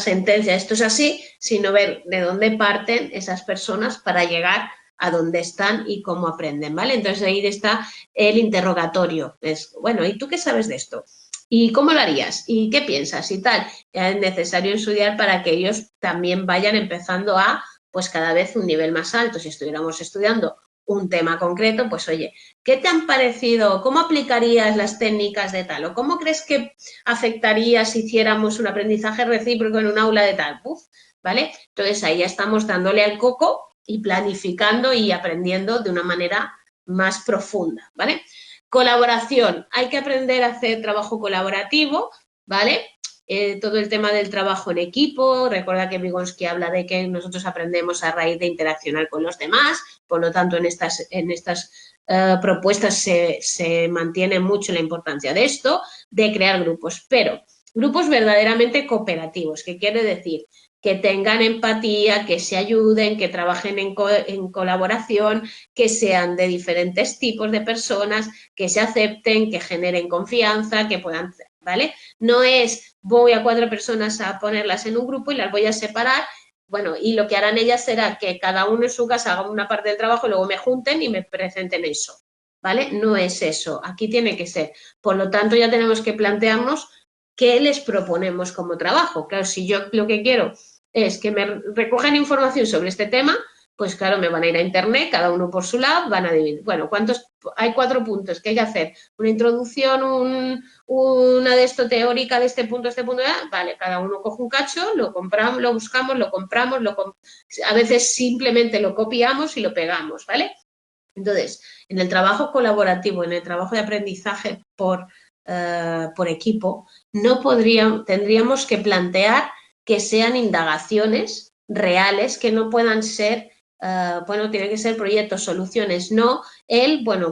sentencia, esto es así, sino ver de dónde parten esas personas para llegar a dónde están y cómo aprenden, ¿vale? Entonces ahí está el interrogatorio. Es, bueno, ¿y tú qué sabes de esto? ¿Y cómo lo harías? ¿Y qué piensas? Y tal. Es necesario estudiar para que ellos también vayan empezando a, pues cada vez un nivel más alto. Si estuviéramos estudiando un tema concreto, pues oye, ¿qué te han parecido? ¿Cómo aplicarías las técnicas de tal? ¿O cómo crees que afectaría si hiciéramos un aprendizaje recíproco en un aula de tal? Uf, ¿vale? Entonces ahí ya estamos dándole al coco y planificando y aprendiendo de una manera más profunda, ¿vale? Colaboración. Hay que aprender a hacer trabajo colaborativo, ¿vale? Todo el tema del trabajo en equipo. Recuerda que Vygotsky habla de que nosotros aprendemos a raíz de interaccionar con los demás, por lo tanto en estas propuestas se mantiene mucho la importancia de esto, de crear grupos, pero grupos verdaderamente cooperativos, que quiere decir que tengan empatía, que se ayuden, que trabajen en colaboración, que sean de diferentes tipos de personas, que se acepten, que generen confianza, que puedan, ¿vale? No es voy a 4 personas a ponerlas en un grupo y las voy a separar, bueno, y lo que harán ellas será que cada uno en su casa haga una parte del trabajo y luego me junten y me presenten eso, ¿vale? No es eso, aquí tiene que ser. Por lo tanto, ya tenemos que plantearnos qué les proponemos como trabajo. Claro, si yo lo que quiero es que me recojan información sobre este tema, pues claro, me van a ir a internet, cada uno por su lado, van a dividir. Bueno, hay 4 puntos que hay que hacer. Una introducción, una de esto teórica de este punto, vale, cada uno coge un cacho, lo compramos, lo buscamos, lo compramos, a veces simplemente lo copiamos y lo pegamos, ¿vale? Entonces, en el trabajo colaborativo, en el trabajo de aprendizaje por equipo, tendríamos que plantear que sean indagaciones reales, que no puedan ser, tienen que ser proyectos, soluciones, no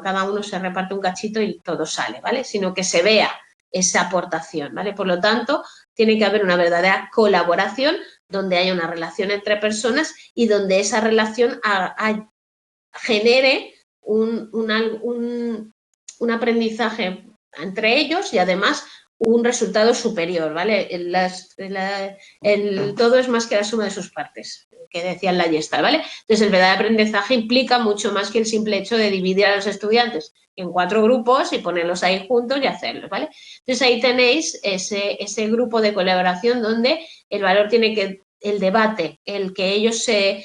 cada uno se reparte un cachito y todo sale, ¿vale? Sino que se vea esa aportación, ¿vale? Por lo tanto, tiene que haber una verdadera colaboración donde haya una relación entre personas y donde esa relación genere un aprendizaje entre ellos y además un resultado superior, ¿vale? Todo es más que la suma de sus partes, que decía la Gestalt, ¿vale? Entonces, el verdadero aprendizaje implica mucho más que el simple hecho de dividir a los estudiantes en 4 grupos y ponerlos ahí juntos y hacerlos, ¿vale? Entonces, ahí tenéis ese grupo de colaboración donde el valor tiene que el debate, el que ellos en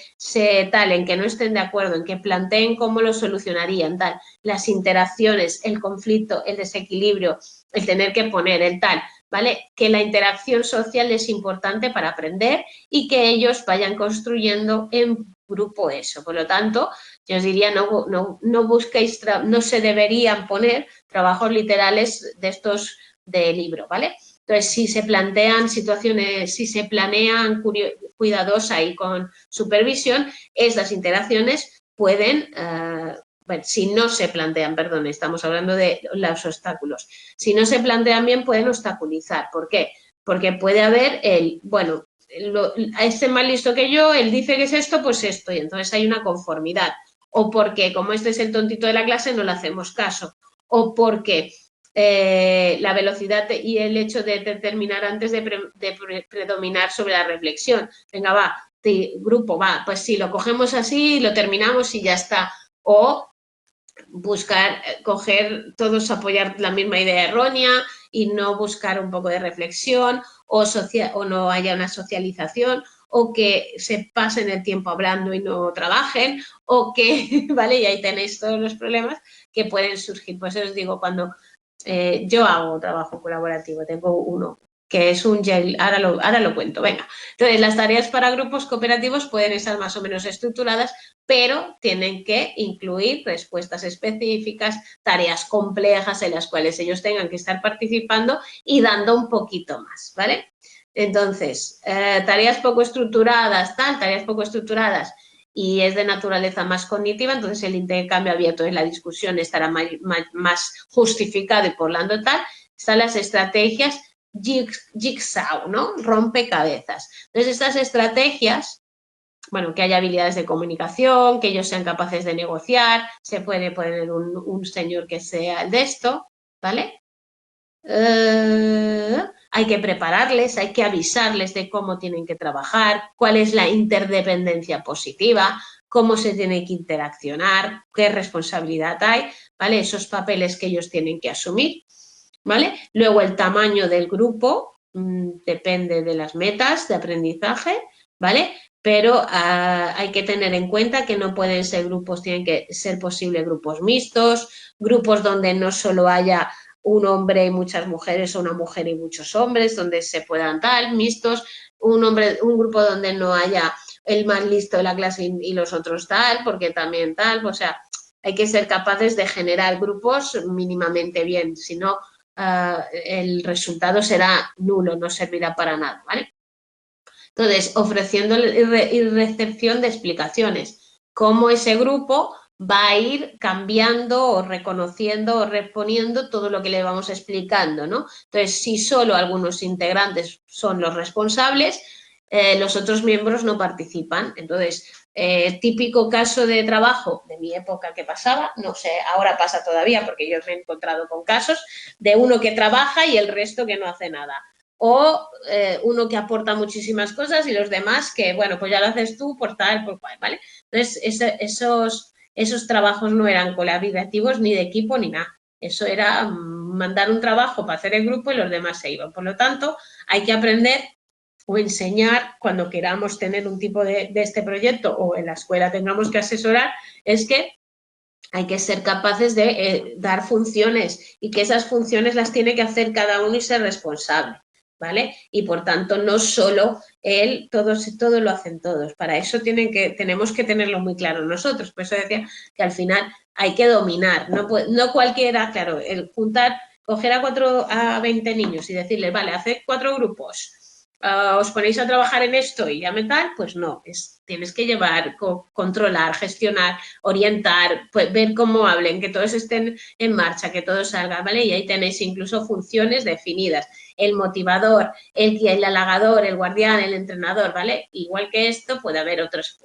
que no estén de acuerdo, en que planteen cómo lo solucionarían, tal, las interacciones, el conflicto, el desequilibrio, el tener que poner, el tal, ¿vale? Que la interacción social es importante para aprender y que ellos vayan construyendo en grupo eso. Por lo tanto, yo os diría, no busquéis, no se deberían poner trabajos literales de estos de libro, ¿vale? Entonces, si se plantean situaciones, si se planean cuidadosa y con supervisión, estas interacciones pueden, si no se plantean, perdón, estamos hablando de los obstáculos, si no se plantean bien pueden obstaculizar. ¿Por qué? Porque puede haber a este más listo que yo, él dice que es esto, pues esto, y entonces hay una conformidad. O porque, como este es el tontito de la clase, no le hacemos caso. O porque la velocidad y el hecho de determinar antes de predominar sobre la reflexión. Venga, va, grupo, va, pues sí, lo cogemos así, lo terminamos y ya está. O buscar, coger, todos apoyar la misma idea errónea y no buscar un poco de reflexión o no haya una socialización o que se pasen el tiempo hablando y no trabajen o que, ¿vale? Y ahí tenéis todos los problemas que pueden surgir. Pues os digo, cuando yo hago trabajo colaborativo, tengo uno que es un gel, ahora lo cuento, venga. Entonces, las tareas para grupos cooperativos pueden estar más o menos estructuradas, pero tienen que incluir respuestas específicas, tareas complejas en las cuales ellos tengan que estar participando y dando un poquito más, ¿vale? Entonces, tareas poco estructuradas, tareas poco estructuradas, y es de naturaleza más cognitiva, entonces el intercambio abierto en la discusión estará más justificado y por lo tanto tal, están las estrategias jigsaw, ¿no? Rompecabezas. Entonces estas estrategias, bueno, que haya habilidades de comunicación, que ellos sean capaces de negociar, se puede poner un señor que sea el de esto, ¿vale? Hay que prepararles, hay que avisarles de cómo tienen que trabajar, cuál es la interdependencia positiva, cómo se tiene que interaccionar, qué responsabilidad hay, ¿vale? Esos papeles que ellos tienen que asumir, ¿vale? Luego el tamaño del grupo depende de las metas de aprendizaje, ¿vale? Pero hay que tener en cuenta que no pueden ser grupos, tienen que ser posibles grupos mixtos, grupos donde no solo haya un hombre y muchas mujeres o una mujer y muchos hombres, donde se puedan tal, mixtos, un grupo donde no haya el más listo de la clase y los otros tal, porque también tal, o sea, hay que ser capaces de generar grupos mínimamente bien, si no, el resultado será nulo, no servirá para nada, ¿vale? Entonces, ofreciendo y recepción de explicaciones, cómo ese grupo va a ir cambiando o reconociendo o reponiendo todo lo que le vamos explicando, ¿no? Entonces, si solo algunos integrantes son los responsables, los otros miembros no participan. Entonces, típico caso de trabajo de mi época que pasaba, no sé, ahora pasa todavía porque yo me he encontrado con casos de uno que trabaja y el resto que no hace nada. O uno que aporta muchísimas cosas y los demás que, bueno, pues ya lo haces tú por tal, por cual, ¿vale? Entonces, esos trabajos no eran colaborativos ni de equipo ni nada. Eso era mandar un trabajo para hacer el grupo y los demás se iban. Por lo tanto, hay que aprender o enseñar cuando queramos tener un tipo de este proyecto o en la escuela tengamos que asesorar, es que hay que ser capaces de dar funciones y que esas funciones las tiene que hacer cada uno y ser responsable, ¿vale? Y por tanto no solo él, todo lo hacen todos. Para eso tenemos que tenerlo muy claro nosotros. Por eso decía que al final hay que dominar. No cualquiera, claro, el coger a 20 niños y decirles, vale, haced 4 grupos, os ponéis a trabajar en esto y ya me tal, pues no, tienes que llevar, controlar, gestionar, orientar, pues ver cómo hablen, que todos estén en marcha, que todo salga, ¿vale? Y ahí tenéis incluso funciones definidas, el motivador, el halagador, el guardián, el entrenador, ¿vale? Igual que esto puede haber otras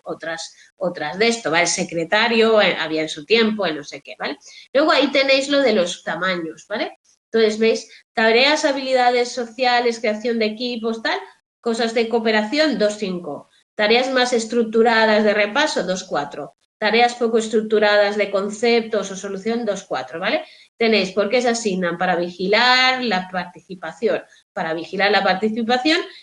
de esto, ¿vale? El secretario, había en su tiempo, en no sé qué, ¿vale? Luego ahí tenéis lo de los tamaños, ¿vale? Entonces, ¿veis? Tareas, habilidades sociales, creación de equipos, tal, cosas de cooperación, 2,5. Tareas más estructuradas de repaso, 2,4. Tareas poco estructuradas de conceptos o solución, 2,4, ¿vale? Tenéis por qué se asignan para vigilar la participación,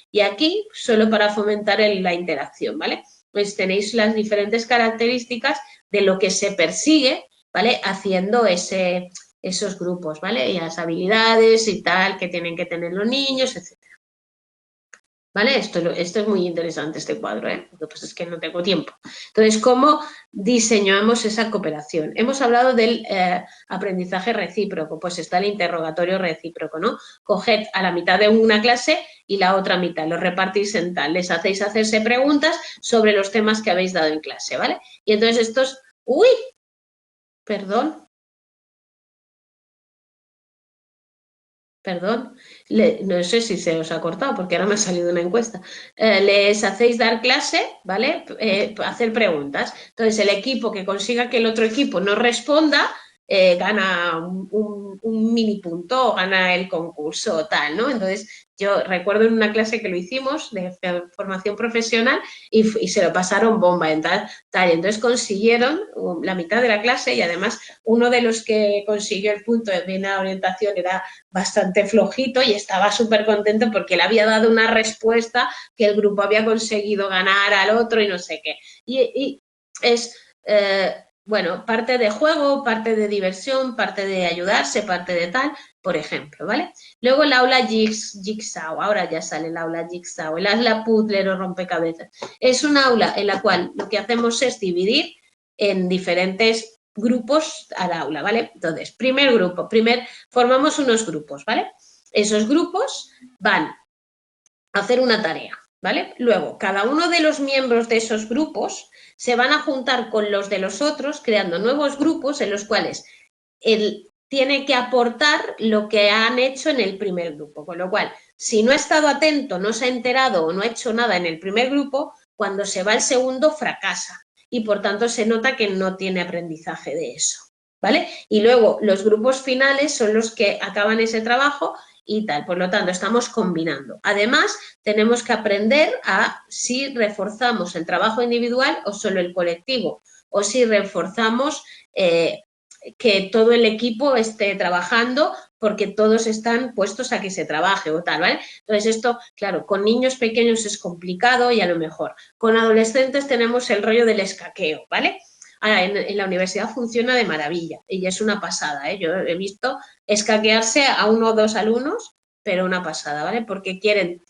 y aquí solo para fomentar la interacción, ¿vale? Pues tenéis las diferentes características de lo que se persigue, ¿vale? Haciendo esos grupos, ¿vale? Y las habilidades y tal que tienen que tener los niños, etc. ¿Vale? Esto es muy interesante, este cuadro, ¿eh? Lo que pasa es que no tengo tiempo. Entonces, ¿cómo diseñamos esa cooperación? Hemos hablado del aprendizaje recíproco, pues está el interrogatorio recíproco, ¿no? Coged a la mitad de una clase y la otra mitad, los repartís en tal, les hacéis hacerse preguntas sobre los temas que habéis dado en clase, ¿vale? Y entonces estos, ¡uy! Perdón, no sé si se os ha cortado porque ahora me ha salido una encuesta. Les hacéis dar clase, ¿vale? Hacer preguntas. Entonces, el equipo que consiga que el otro equipo no responda, gana un mini punto o gana el concurso o tal, ¿no? Entonces, yo recuerdo en una clase que lo hicimos de formación profesional y se lo pasaron bomba en tal. Entonces, consiguieron la mitad de la clase y además uno de los que consiguió el punto de bien la orientación era bastante flojito y estaba súper contento porque le había dado una respuesta que el grupo había conseguido ganar al otro y no sé qué. Y es, bueno, parte de juego, parte de diversión, parte de ayudarse, parte de tal, por ejemplo, ¿vale? Luego el aula Jigsaw, ahora ya sale el aula Jigsaw, el aula puzzle o rompecabezas. Es un aula en la cual lo que hacemos es dividir en diferentes grupos al aula, ¿vale? Entonces, primer grupo, formamos unos grupos, ¿vale? Esos grupos van a hacer una tarea, ¿vale? Luego, cada uno de los miembros de esos grupos se van a juntar con los de los otros, creando nuevos grupos en los cuales él tiene que aportar lo que han hecho en el primer grupo, con lo cual, si no ha estado atento, no se ha enterado o no ha hecho nada en el primer grupo, cuando se va al segundo fracasa y por tanto se nota que no tiene aprendizaje de eso, ¿vale? Y luego los grupos finales son los que acaban ese trabajo y tal. Por lo tanto, estamos combinando. Además, tenemos que aprender a si reforzamos el trabajo individual o solo el colectivo, o si reforzamos que todo el equipo esté trabajando porque todos están puestos a que se trabaje o tal, ¿vale? Entonces esto, claro, con niños pequeños es complicado y a lo mejor. Con adolescentes tenemos el rollo del escaqueo, ¿vale? Ahora, en la universidad funciona de maravilla y es una pasada, ¿eh? Yo he visto escaquearse a 1 o 2 alumnos, pero una pasada, ¿vale? Porque quieren,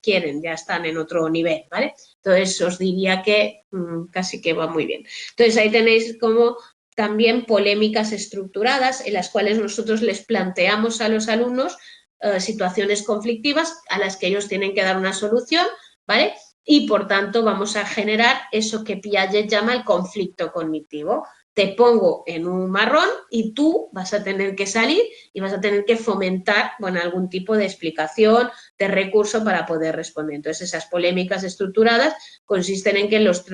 ya están en otro nivel, ¿vale? Entonces os diría que casi que va muy bien. Entonces ahí tenéis como también polémicas estructuradas en las cuales nosotros les planteamos a los alumnos situaciones conflictivas a las que ellos tienen que dar una solución, ¿vale? Y por tanto vamos a generar eso que Piaget llama el conflicto cognitivo. Te pongo en un marrón y tú vas a tener que salir y vas a tener que fomentar, bueno, algún tipo de explicación, de recurso para poder responder. Entonces, esas polémicas estructuradas consisten en que los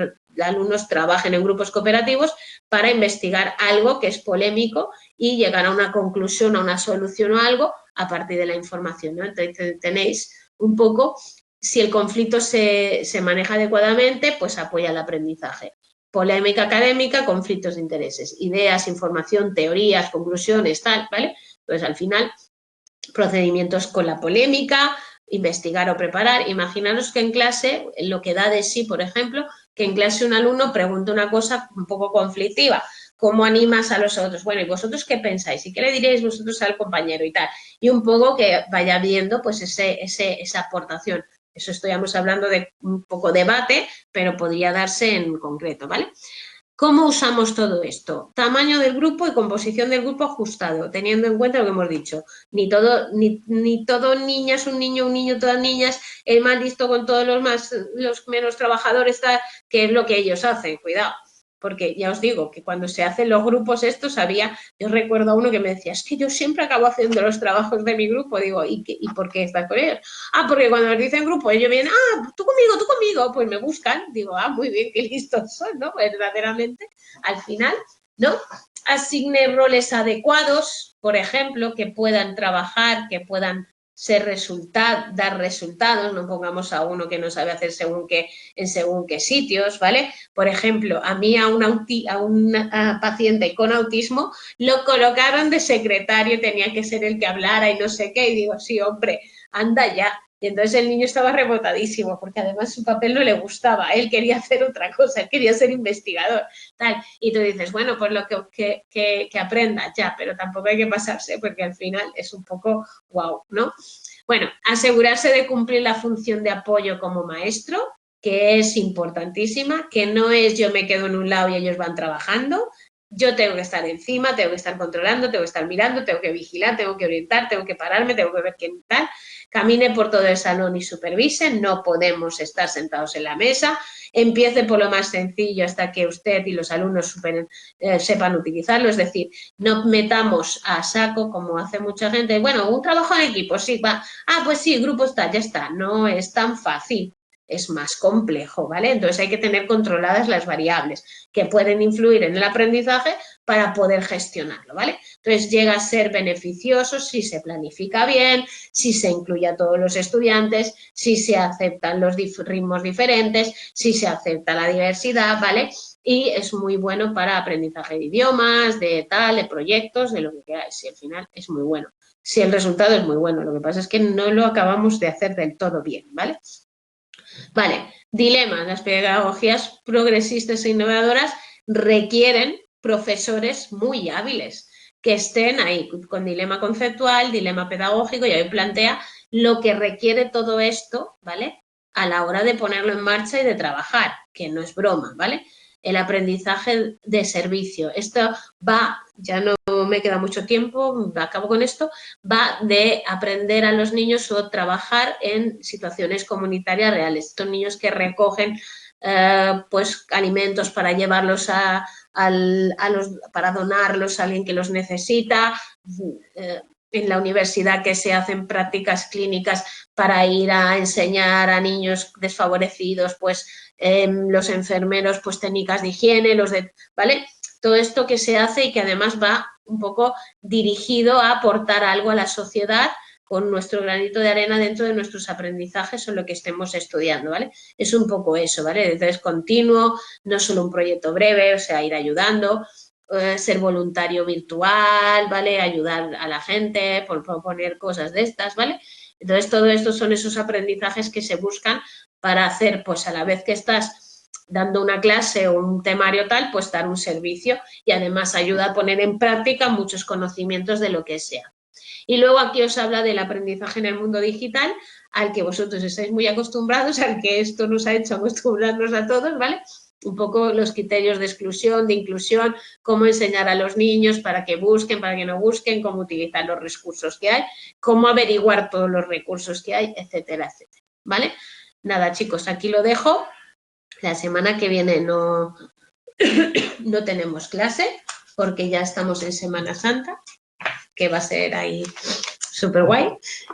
alumnos trabajen en grupos cooperativos para investigar algo que es polémico y llegar a una conclusión, a una solución o algo a partir de la información, ¿no? Entonces, tenéis un poco, si el conflicto se maneja adecuadamente, pues apoya el aprendizaje. Polémica académica, conflictos de intereses, ideas, información, teorías, conclusiones, tal, ¿vale? Entonces, al final, procedimientos con la polémica, investigar o preparar. Imaginaros que en clase, lo que da de sí, por ejemplo, que en clase un alumno pregunta una cosa un poco conflictiva. ¿Cómo animas a los otros? Bueno, ¿y vosotros qué pensáis? ¿Y qué le diréis vosotros al compañero y tal? Y un poco que vaya viendo pues esa aportación. Eso estamos hablando de un poco debate, pero podría darse en concreto, ¿vale? ¿Cómo usamos todo esto? Tamaño del grupo y composición del grupo ajustado, teniendo en cuenta lo que hemos dicho. Ni todo niña es un niño todas niñas, el más listo con todos los menos trabajadores, tal, que es lo que ellos hacen, cuidado. Porque ya os digo que cuando se hacen los grupos estos yo recuerdo a uno que me decía, es que yo siempre acabo haciendo los trabajos de mi grupo, digo, ¿y por qué estás con ellos? Ah, porque cuando nos dicen grupo, ellos vienen, tú conmigo, pues me buscan, digo, muy bien, qué listos son, ¿no? Verdaderamente, al final, ¿no? Asigne roles adecuados, por ejemplo, que puedan trabajar, que puedan dar resultados, no pongamos a uno que no sabe hacer según qué sitios, ¿vale? Por ejemplo, a mí a una paciente con autismo lo colocaron de secretario, tenía que ser el que hablara y no sé qué, y digo, sí, hombre, anda ya. Y entonces el niño estaba rebotadísimo, porque además su papel no le gustaba, él quería hacer otra cosa, él quería ser investigador, tal. Y tú dices, bueno, pues lo que aprenda, ya, pero tampoco hay que pasarse, porque al final es un poco guau, ¿no? Bueno, asegurarse de cumplir la función de apoyo como maestro, que es importantísima, que no es yo me quedo en un lado y ellos van trabajando, yo tengo que estar encima, tengo que estar controlando, tengo que estar mirando, tengo que vigilar, tengo que orientar, tengo que pararme, tengo que ver quién tal, camine por todo el salón y supervise, no podemos estar sentados en la mesa, empiece por lo más sencillo hasta que usted y los alumnos sepan utilizarlo, es decir, no metamos a saco como hace mucha gente, bueno, un trabajo en equipo, sí, va, pues sí, el grupo está, ya está, no es tan fácil. Es más complejo, ¿vale? Entonces hay que tener controladas las variables que pueden influir en el aprendizaje para poder gestionarlo, ¿vale? Entonces llega a ser beneficioso si se planifica bien, si se incluye a todos los estudiantes, si se aceptan los ritmos diferentes, si se acepta la diversidad, ¿vale? Y es muy bueno para aprendizaje de idiomas, de proyectos, de lo que queráis. Y al final es muy bueno. Si el resultado es muy bueno, lo que pasa es que no lo acabamos de hacer del todo bien, ¿vale? Vale, dilema. Las pedagogías progresistas e innovadoras requieren profesores muy hábiles que estén ahí con dilema conceptual, dilema pedagógico, y ahí plantea lo que requiere todo esto, ¿vale? A la hora de ponerlo en marcha y de trabajar, que no es broma, ¿vale? El aprendizaje de servicio. Esto va, ya no me queda mucho tiempo, acabo con esto, va de aprender a los niños o trabajar en situaciones comunitarias reales. Estos niños que recogen pues alimentos para llevarlos para donarlos a alguien que los necesita, en la universidad que se hacen prácticas clínicas para ir a enseñar a niños desfavorecidos, pues los enfermeros, pues técnicas de higiene, ¿vale? Todo esto que se hace y que además va un poco dirigido a aportar algo a la sociedad con nuestro granito de arena dentro de nuestros aprendizajes o lo que estemos estudiando, ¿vale? Es un poco eso, ¿vale? Entonces, continuo, no solo un proyecto breve, o sea, ir ayudando, ser voluntario virtual, ¿vale? Ayudar a la gente, por proponer cosas de estas, ¿vale? Entonces, todo esto son esos aprendizajes que se buscan para hacer, pues a la vez que estás dando una clase o un temario tal, pues dar un servicio y además ayuda a poner en práctica muchos conocimientos de lo que sea. Y luego aquí os habla del aprendizaje en el mundo digital, al que vosotros estáis muy acostumbrados, al que esto nos ha hecho acostumbrarnos a todos, ¿vale? Un poco los criterios de exclusión, de inclusión, cómo enseñar a los niños para que busquen, para que no busquen, cómo utilizar los recursos que hay, cómo averiguar todos los recursos que hay, etcétera, etcétera, ¿vale? Nada, chicos, aquí lo dejo. La semana que viene no tenemos clase porque ya estamos en Semana Santa, que va a ser ahí súper guay.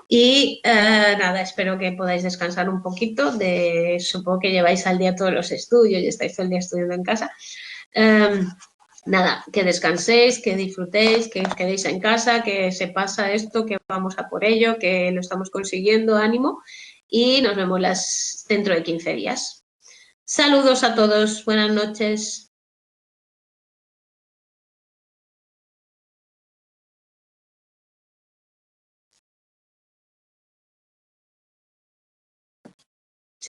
Y nada, espero que podáis descansar un poquito. Supongo que lleváis al día todos los estudios y estáis todo el día estudiando en casa. Nada, que descanséis, que disfrutéis, que os quedéis en casa, que se pasa esto, que vamos a por ello, que lo estamos consiguiendo, ánimo. Y nos vemos dentro de 15 días. Saludos a todos, buenas noches.